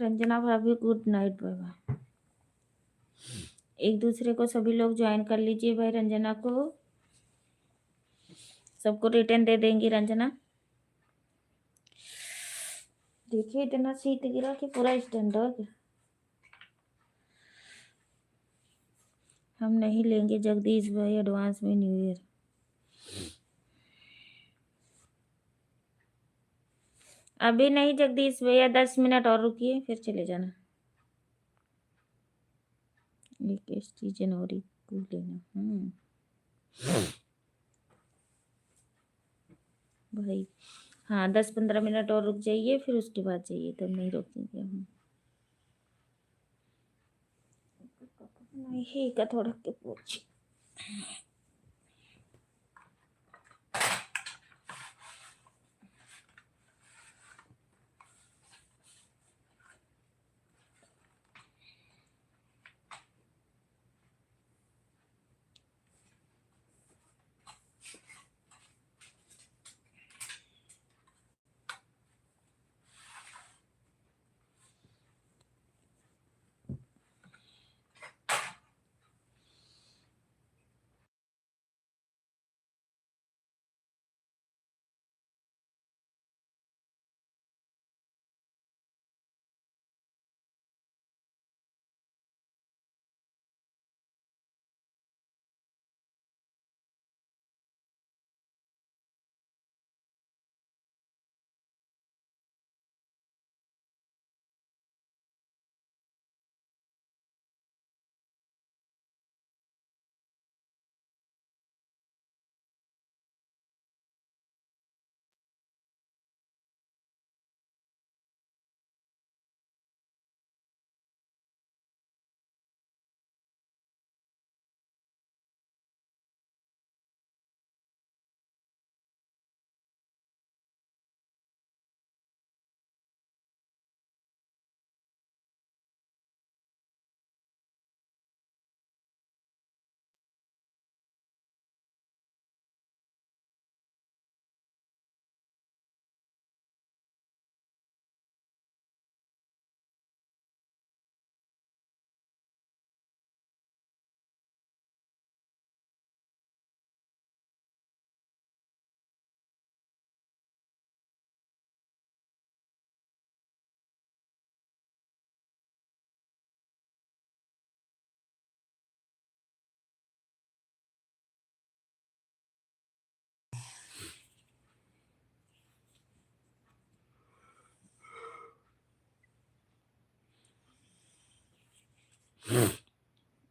रंजना भाभी गुड नाइट बाबा। एक दूसरे को सभी लोग ज्वाइन कर लीजिए भाई। रंजना को सबको रिटर्न दे देंगी रंजना। देखिए इतना शीत गिरा कि पूरा स्टैंड हो गया। हम नहीं लेंगे जगदीश भाई एडवांस में न्यू ईयर। अभी नहीं जगदीश भैया, 10 मिनट और रुकिए फिर चले जाना। 21 जनवरी को लेना। भाई हाँ, 10-15 मिनट और रुक जाइए, फिर उसके बाद जाइए, तब नहीं रोकेंगे हम। नहीं का थोड़ा के पूछ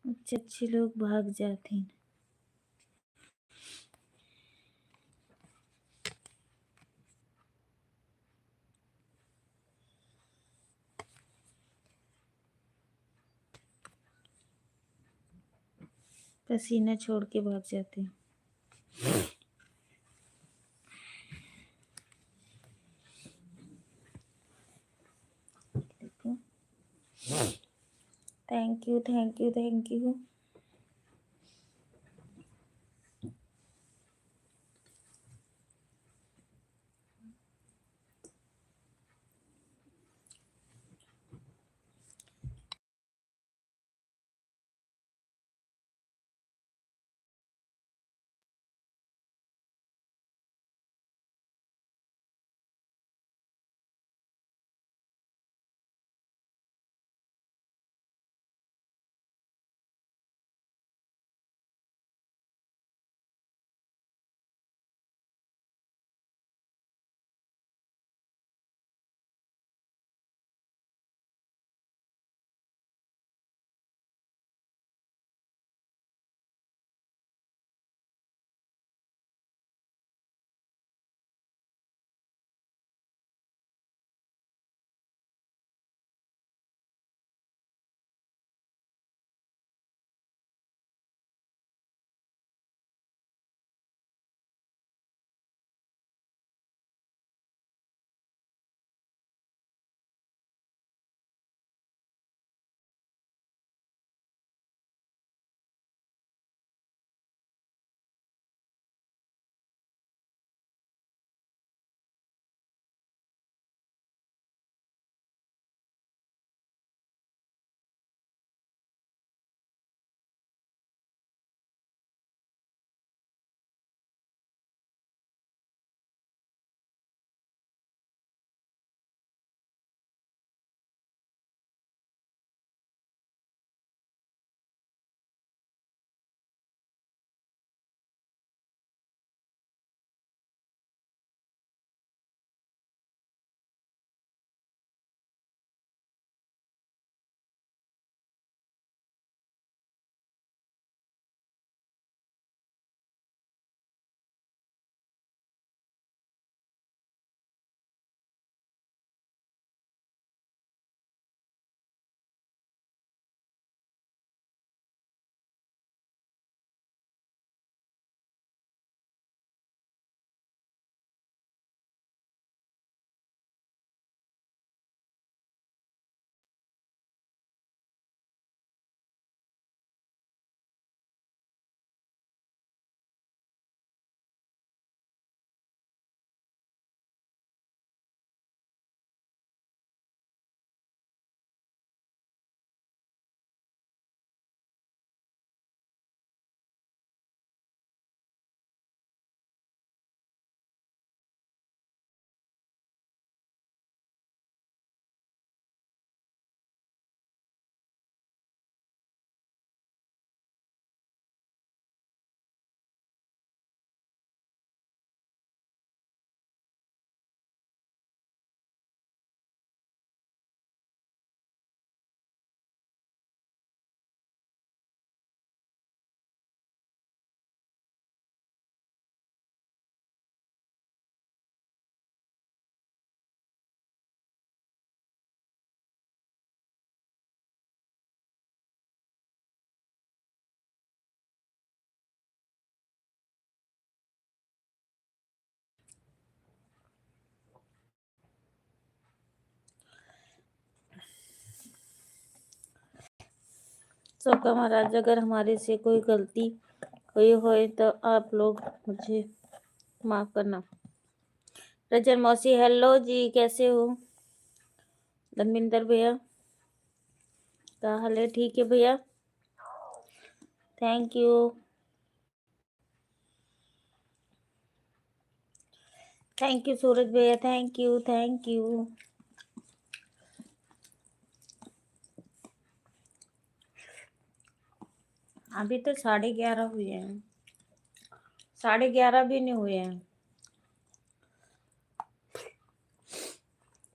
अच्छे अच्छे लोग भाग जाते हैं। पसीना छोड़ के भाग जाते हैं। Thank you thank you thank you. सोका महाराज, अगर हमारे से कोई गलती हुई हो तो आप लोग मुझे माफ करना। रजन मौसी हेलो जी, कैसे हो? धर्मिंदर भैया क्या हाल है? ठीक है भैया, थैंक यू। थैंक यू सूरज भैया, थैंक यू थैंक यू। अभी तो 11:30 हुए हैं, 11:30 भी नहीं हुए हैं,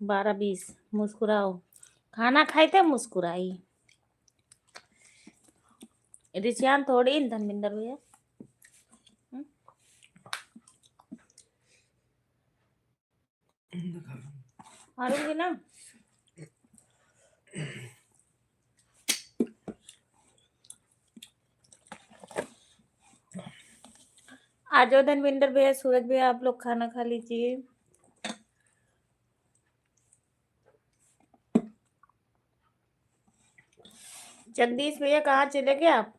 12:20। मुस्कुराओ, खाना खाए थे मुस्कुराई। रिशियान थोड़ी धर्मिंदर भैया। मारूंगी ना। आ जाओ धर्मिंदर भैया, सूरज भैया, आप लोग खाना खा लीजिए। जगदीश भैया कहाँ चले गए आप?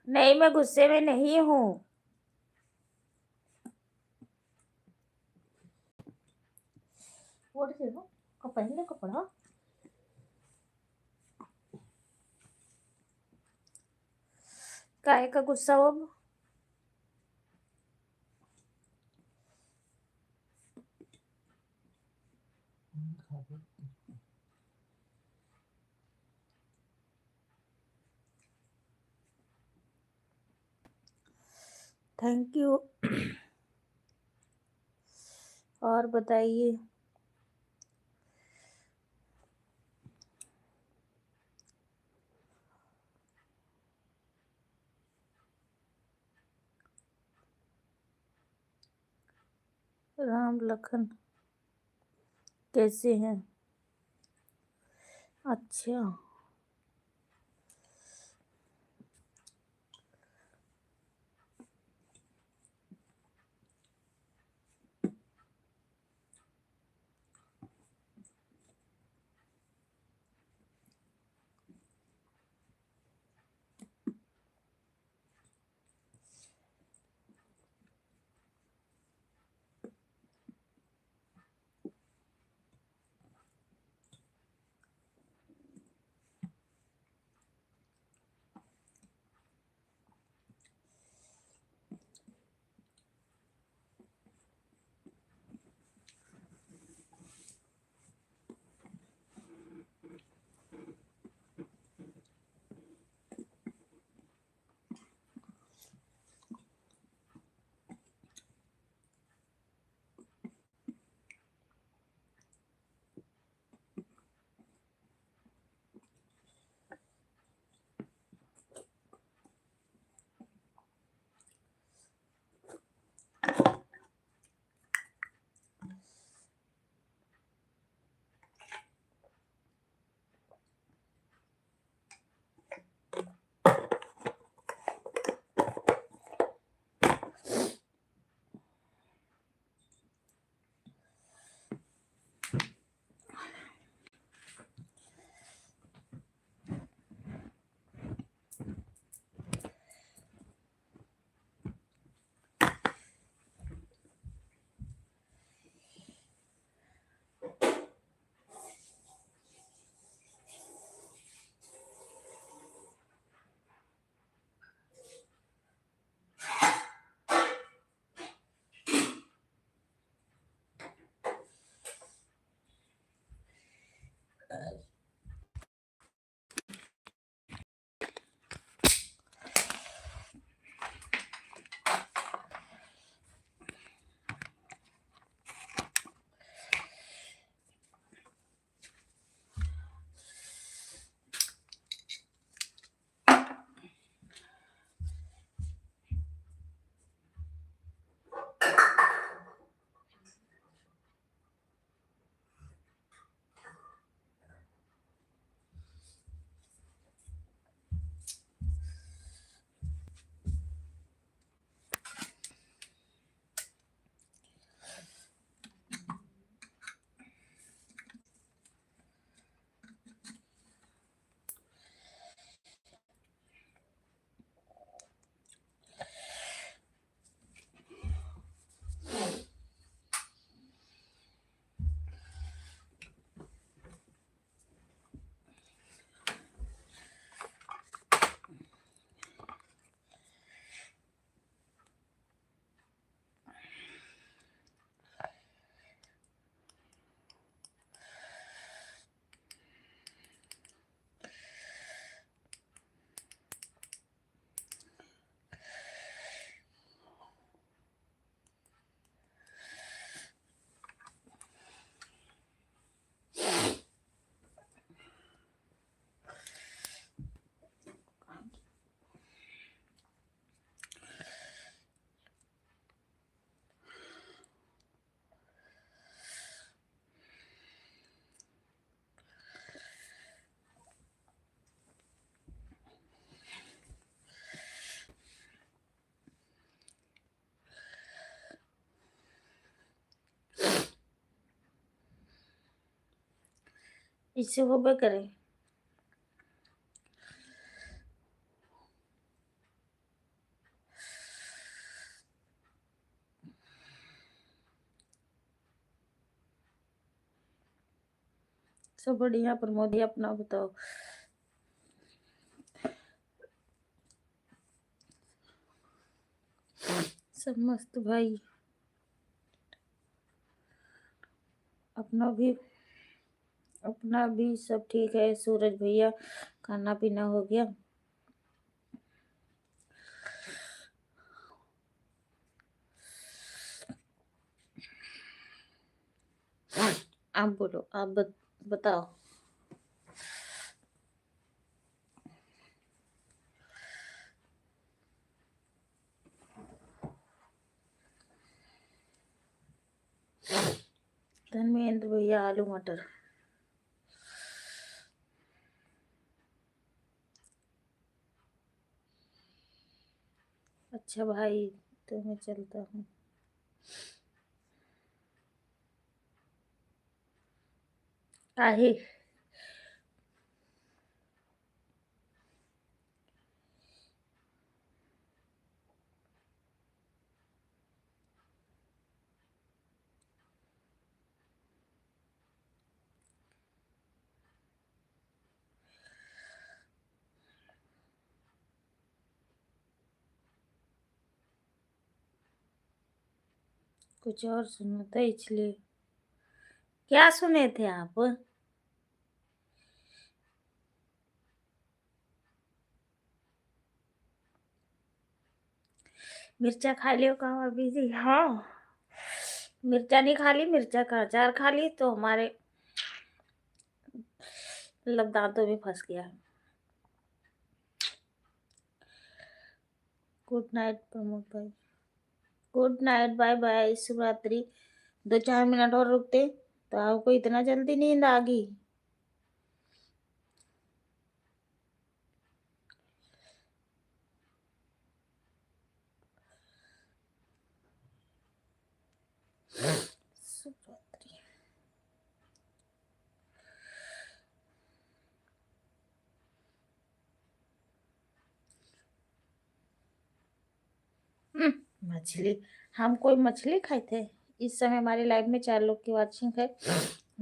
नहीं, मैं गुस्से में नहीं हूँ। पहले कपड़ा काहे का गुस्सा हो? Thank you. और बताइए। राम लखन कैसे हैं? अच्छा, इससे वो भी करे। सब बढ़िया प्रमोद जी, अपना बताओ। सब मस्त भाई। अपना भी सब ठीक है। सूरज भैया खाना पीना हो गया? आप बोलो, आप बताओ। धर्मेंद्र भैया आलू मटर। अच्छा भाई, तो मैं चलता हूँ। काहे? कुछ और सुना था इसलिए। क्या सुने थे आप? मिर्चा खा लियो का अभी जी? हाँ, मिर्चा नहीं खा ली, मिर्चा का अचार खा ली तो हमारे मतलब दांतों में फंस गया। गुड नाइट प्रमोद भाई। गुड नाइट, बाय बाय, शुभ रात्रि। 2-4 मिनट और रुकते तो आपको इतना जल्दी नींद आ गई? शुभ रात्रि। मछली? हम कोई मछली खाए थे? इस समय हमारी लाइफ में 4 लोग की वाचिंग है।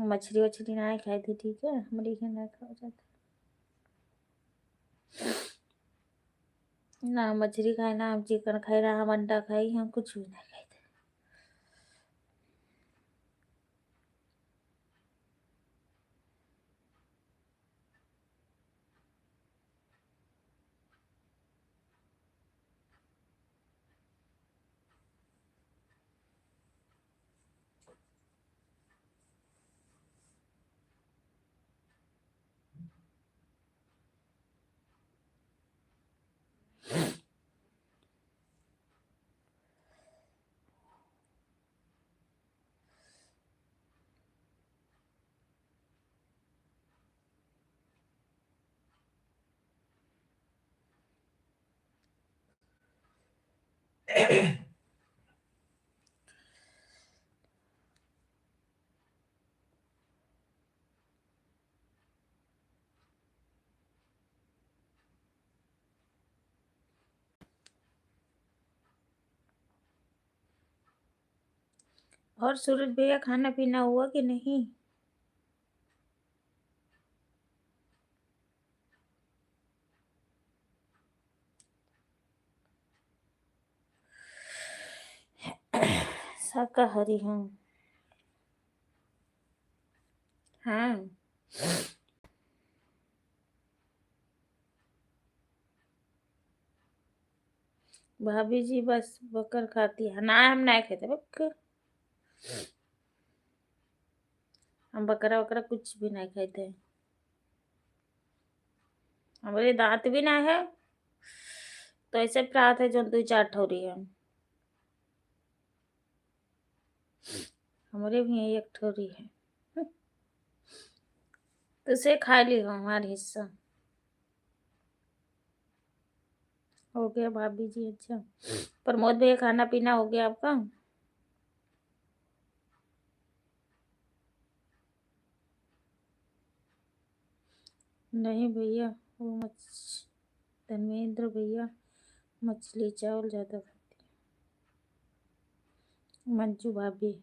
मछली वछली ना खाई थी, ठीक है? हमारी के ना खा जाता ना। मछली खाए ना, हम चिकन खाए ना, हम अंडा खाई, हम कुछ भी नहीं खाए थे। और सूरज भैया खाना पीना हुआ कि नहीं? शाकाहारी हूँ। हाँ, भाभी जी बस बकर खाती है ना, हम नहीं खाते बकर। हम बकरा वकरा कुछ भी नहीं खाते। हमारे दांत भी ना है तो ऐसे प्रात है जो 2-4 ठोरी है। हमारे भी एक ठोरी है। तो उसे खा ली हो हमारा हिस्सा। हो गया भाभी जी। अच्छा प्रमोद भैया, खाना पीना हो गया आपका? नहीं भैया, वो धर्मेंद्र भैया मछली चावल ज़्यादा खाते हैं। मंजू भाभी।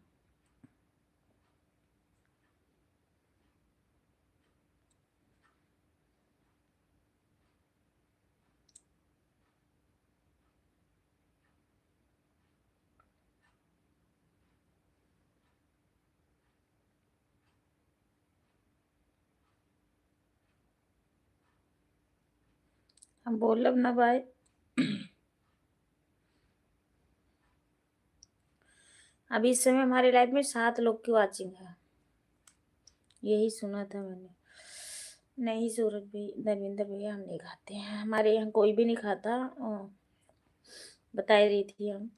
हम बोल ना भाई। अभी इस समय हमारे लाइफ में 7 लोग की वॉचिंग है, यही सुना था मैंने। नहीं सूरज भाई, धर्मेंद्र भैया हम नहीं खाते हैं, हमारे यहाँ कोई भी नहीं खाता। बता ही रही थी हम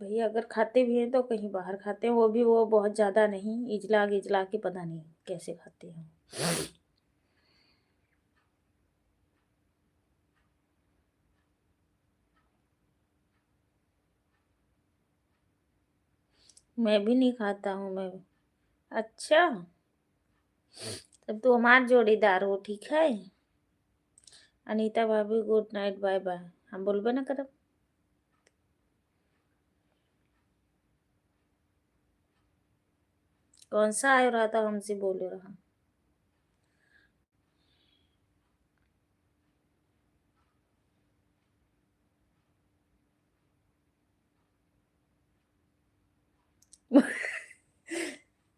भैया, अगर खाते भी हैं तो कहीं बाहर खाते हैं, वो भी वो बहुत ज़्यादा नहीं, इजला इजला के पता नहीं कैसे खाते हैं। मैं भी नहीं खाता हूँ मैं। अच्छा, तब तो हमार जोड़ीदार हो, ठीक है। अनीता भाभी गुड नाइट, बाय बाय। हम बोलबे ना करब। कौन सा आयो रहा था हमसे बोले रहा।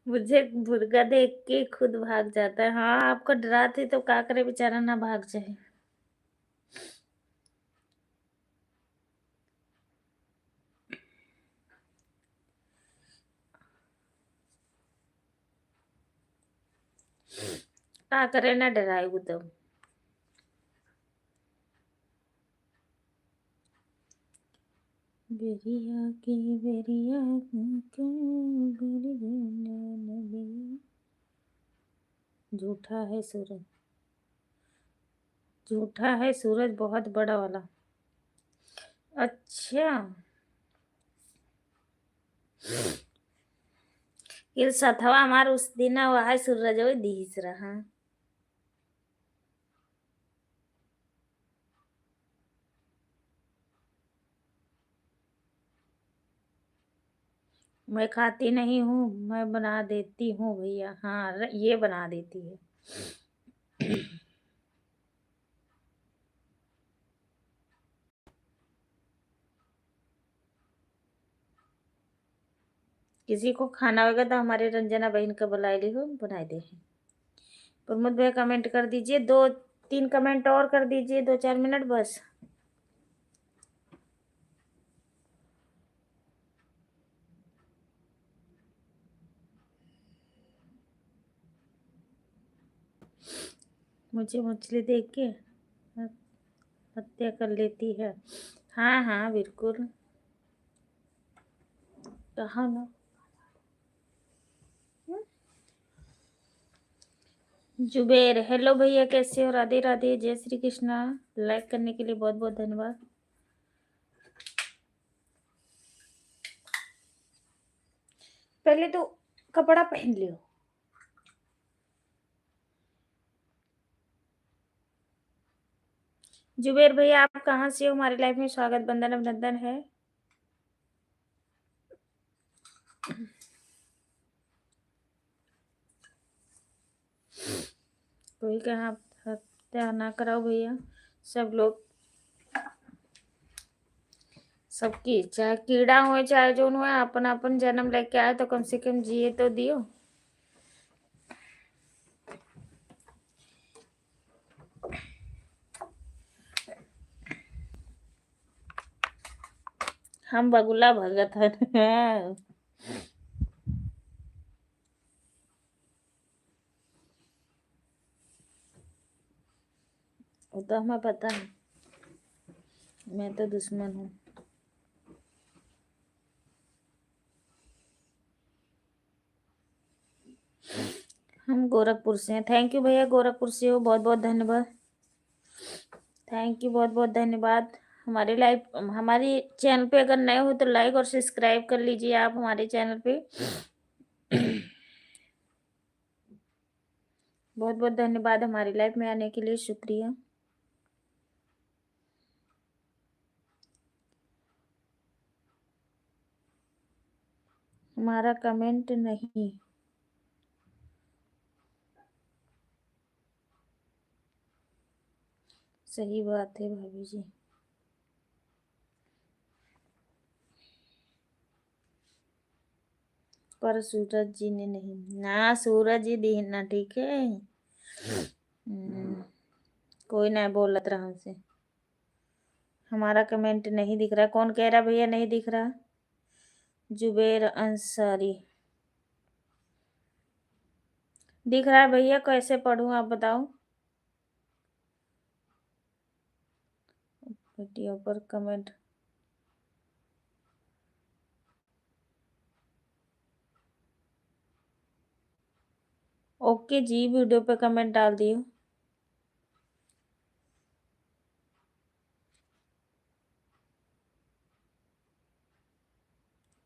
मुझे मुर्गा देख के खुद भाग जाता है। हाँ, आपको डराते तो क्या करे बेचारा, ना भाग जाए। क्या करे, ना डराए वो तो। बेरिया की बेरिया को बेरिया लगी। झूठा है सूरज, झूठा है सूरज बहुत बड़ा वाला। अच्छा, ये सथवा हमार उस दिन वहां सूरज वो दिस रहा। मैं खाती नहीं हूँ, मैं बना देती हूँ भैया। हाँ, ये बना देती है। किसी को खाना होगा तो हमारे रंजना बहन का बुला ली हो, बनाए दे। प्रमोद भैया कमेंट कर दीजिए, 2-3 कमेंट और कर दीजिए, 2-4 मिनट बस। मुझे मछली देख के हत्या कर लेती है। हाँ हाँ बिल्कुल, कहा ना। जुबेर, हेलो भैया, कैसे हो? राधे राधे, जय श्री कृष्णा। लाइक करने के लिए बहुत बहुत धन्यवाद। पहले तो कपड़ा पहन लियो। जुबेर भैया, आप कहाँ से हो? हमारी लाइफ में स्वागत, बंधन अभिनंदन है। कोई कहा हत्या ना कराओ भैया, सब लोग, सबकी चाहे कीड़ा हो चाहे जो हो, अपन अपन जन्म लेके आए तो कम से कम जिए तो दियो। हम बगुला भगत है। वो तो हमें पता है, मैं तो दुश्मन हूँ। हम गोरखपुर से हैं। थैंक यू भैया, गोरखपुर से हो, बहुत बहुत धन्यवाद। थैंक यू, बहुत बहुत धन्यवाद। हमारे लाइव हमारी चैनल पे अगर नए हो तो लाइक और सब्सक्राइब कर लीजिए आप हमारे चैनल पे। बहुत बहुत धन्यवाद हमारी लाइफ में आने के लिए, शुक्रिया। हमारा कमेंट नहीं। सही बात है भाभी जी। पर सूरज जी ने नहीं ना, सूरज जी दी ना, ठीक है। कोई ना बोलत रहा हमसे। हमारा कमेंट नहीं दिख रहा। कौन कह रहा भैया नहीं दिख रहा? जुबेर अंसारी। दिख रहा है भैया, कैसे पढ़ूं आप बताओ। वीडियो पर कमेंट। ओके जी, वीडियो पे कमेंट डाल दियो।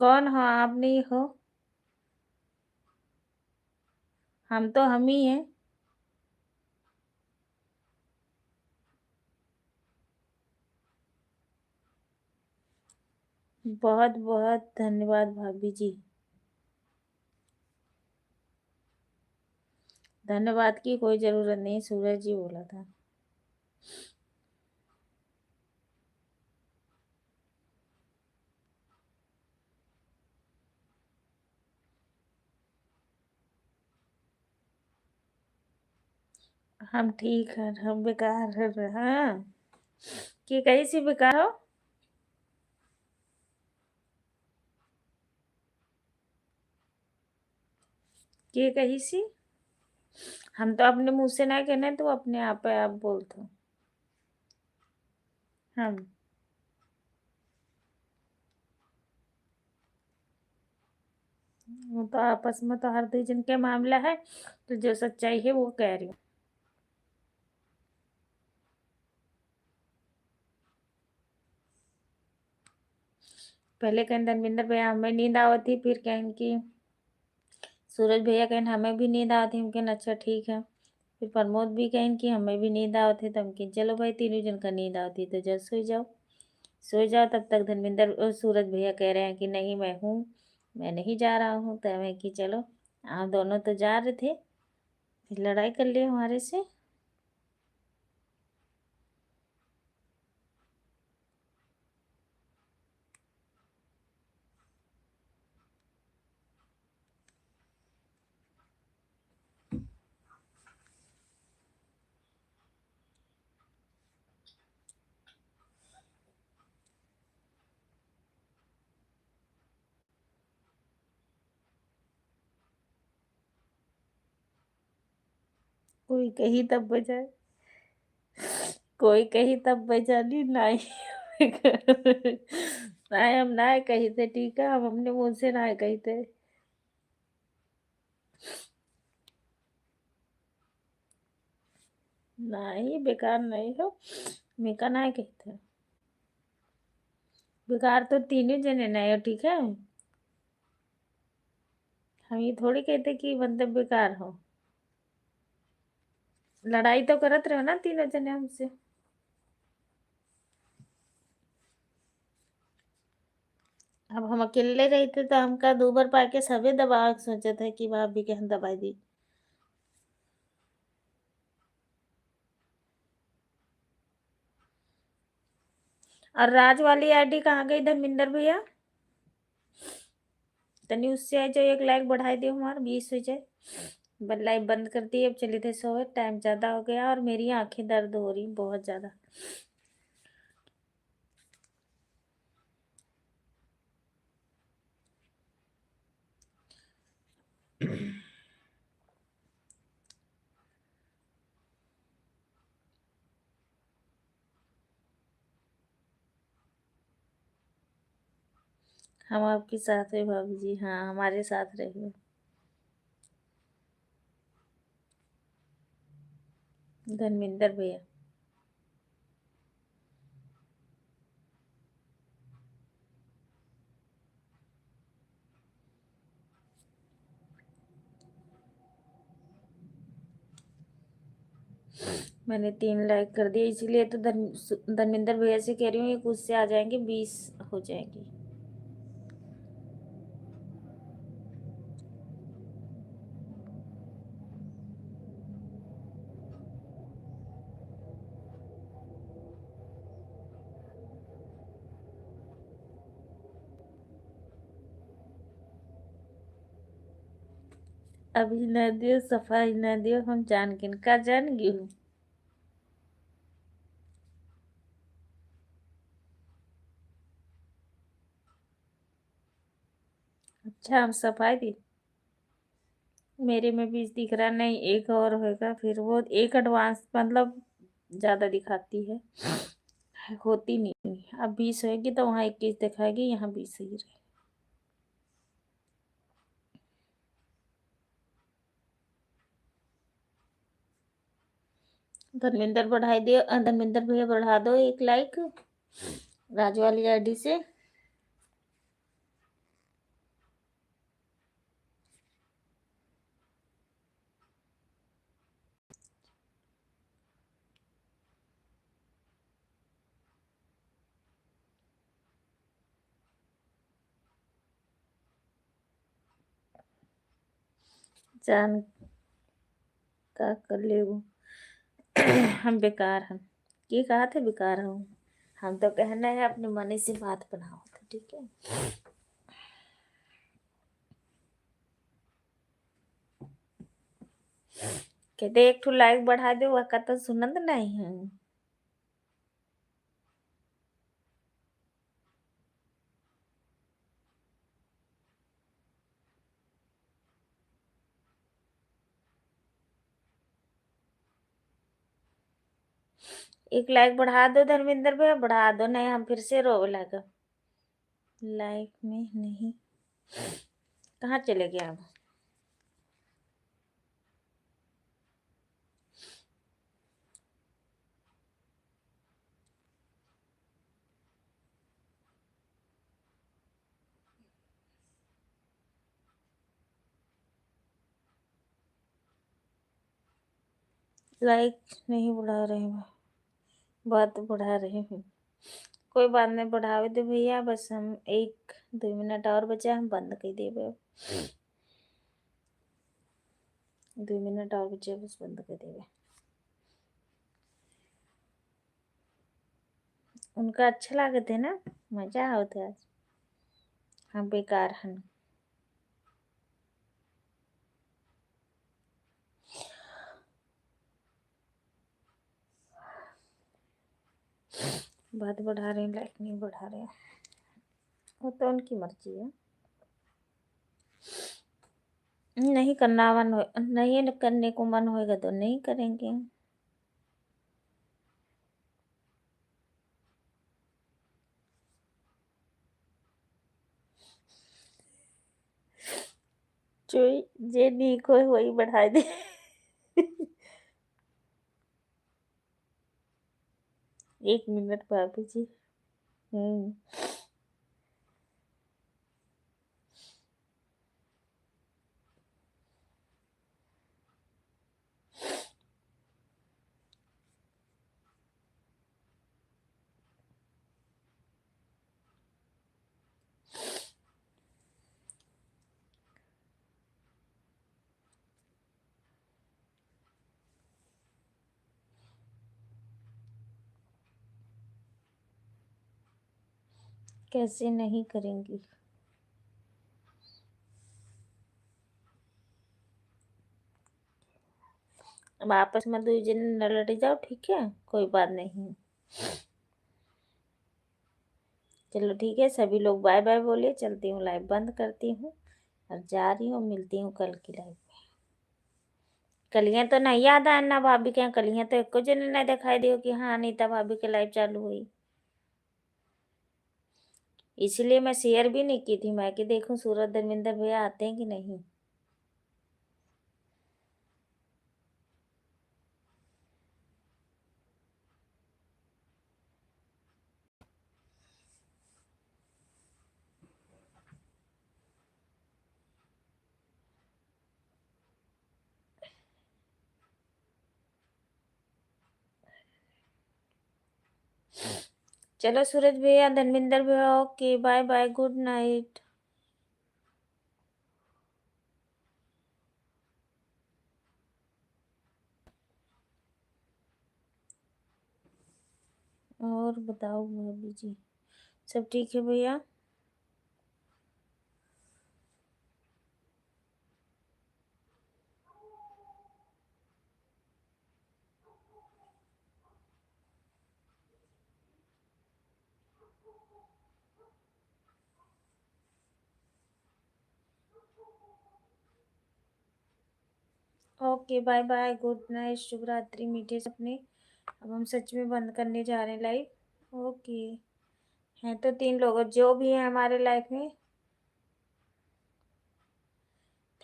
कौन हो आप? नहीं हो? हम तो हम ही हैं। बहुत बहुत धन्यवाद भाभी जी। धन्यवाद की कोई जरूरत नहीं, सूरज जी बोला था। हम ठीक है, हम बेकार है। हाँ, कि कहीं से बेकार हो? कि कहीं सी? हम तो अपने मुंह से ना कहने, तो अपने आप पे आप बोलते हो। हम वो तो आपस में तो हर दो जन के मामला है, तो जो सच्चाई है वो कह रही हूँ। पहले कहीं धर्मेंद्र भैया हमें नींद आवती, फिर कहें कि सूरज भैया कहें हमें भी नींद आती, हम कहें अच्छा ठीक है। फिर प्रमोद भी कहें कि हमें भी नींद आवती, तो हम कहें चलो भाई तीनों जन का नींद आती तो जल्द सो जाओ। सो जाओ, तब तक धर्मेंद्र और सूरज भैया कह रहे हैं कि नहीं मैं हूँ, मैं नहीं जा रहा हूँ। तो हमें कि चलो, आप दोनों तो जा रहे थे, फिर लड़ाई कर लिए हमारे से। कोई कही तब बजाए, कोई कही तब बजानी नाई। नाय हम नाय कही थे, ठीक है, हम अपने मुंह से नाय कही थे। नहीं बेकार नहीं हो, मेका नाय कही थे। बेकार तो तीनों जने नहीं हो, ठीक है। हम ये थोड़ी कहते कि मतलब बेकार हो। लड़ाई तो करत रहो ना तीनों जने हमसे। अब हम अकेले रहते तो हमका दूबर पाके सबे दबा सोचे थे कि भाभी के हम दबाई दी। और राज वाली आईडी कहाँ गई धर्मिंदर भैया? तनी उससे आ जाओ, एक लाइक बढ़ाई दो, हमार 20 हो जाए। लाइव बंद कर दी, अब चले थे सोए, टाइम ज्यादा हो गया और मेरी आंखें दर्द हो रही बहुत ज्यादा। हम आपके साथ है भाभी जी, हाँ हमारे साथ रहिए। धर्मिंदर भैया। मैंने 3 लाइक कर दिए, इसीलिए तो धर्मेंद्र भैया से कह रही हूँ, एक उससे आ जाएंगे, 20 हो जाएंगे। अभी न दियो, सफाई न दियो, हम जान किनका जान गेहूँ। अच्छा, हम सफाई दी। मेरे में 20 दिख रहा नहीं, एक और होगा, फिर वो एक एडवांस मतलब ज्यादा दिखाती है, होती नहीं। अब 20 होगी तो वहाँ 21 दिखाएगी, यहाँ 20 ही रहे। धर्मेंद्र बढ़ाई दो, धर्मेंद्र भैया बढ़ा दो 1 लाइक राजू वाली आईडी से। जान का कर ले वो। हम बेकार हैं, ये कहा थे बेकार हूँ। हम तो कहना है अपने मन से बात बनाओ तो ठीक है। कहते 1 लाइक बढ़ा दे, वह का तो सुनत नहीं है। 1 लाइक बढ़ा दो धर्मेंद्र भैया, बढ़ा दो, नहीं हम फिर से रो लगा। लाइक में नहीं, कहाँ चले गए हम। लाइक नहीं बढ़ा रहे हैं, बात बढ़ा रहे हैं। कोई बात नहीं, बढ़ावे दे भैया, बस हम 1-2 मिनट और बचा, हम बंद कर देवे। 2 मिनट और बचे, बस बंद कर देवे। उनका अच्छा लागत है ना, मजा आवत है आज। हम बेकार हैं। बात बढ़ा रहे हैं, लाइक नहीं बढ़ा रहे हैं, वो तो उनकी मर्जी है। नहीं करना मन हो, नहीं करने को मन होएगा तो नहीं करेंगे। जो जे नीक हो वही बढ़ा दे। 1 मिनट भाभी जी। हम्म। कैसे नहीं करेंगी। अब आपस में 2 जन न लड़ जाओ, ठीक है, कोई बात नहीं। चलो ठीक है, सभी लोग बाय बाय बोले, चलती हूँ, लाइव बंद करती हूँ और जा रही हूँ, मिलती हूँ कल की लाइव में। कलियां तो नहीं याद आना भाभी के यहाँ, कलियां तो एको जन नहीं दिखाई दियो कि हाँ अनीता भाभी के लाइव चालू हुई। इसलिए मैं शेयर भी नहीं की थी, मैं कि देखूं सूरज धर्मेंद्र भैया आते हैं कि नहीं। चलो सूरज भैया, धर्मेंद्र भैया, okay bye bye, good night. और बताओ भाभी जी, सब ठीक है भैया? Okay bye bye, good night, शुभ रात्रि मीठे सपने। अब हम सच में बंद करने जा रहे हैं लाइव। ओके। हैं तो 3 लोग जो भी हैं हमारे लाइफ में।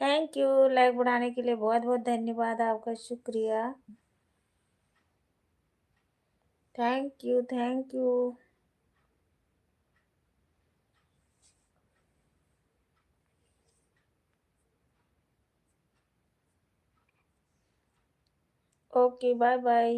थैंक यू, लाइक बढ़ाने के लिए बहुत बहुत धन्यवाद, आपका शुक्रिया। Thank you, thank you. Okay bye bye.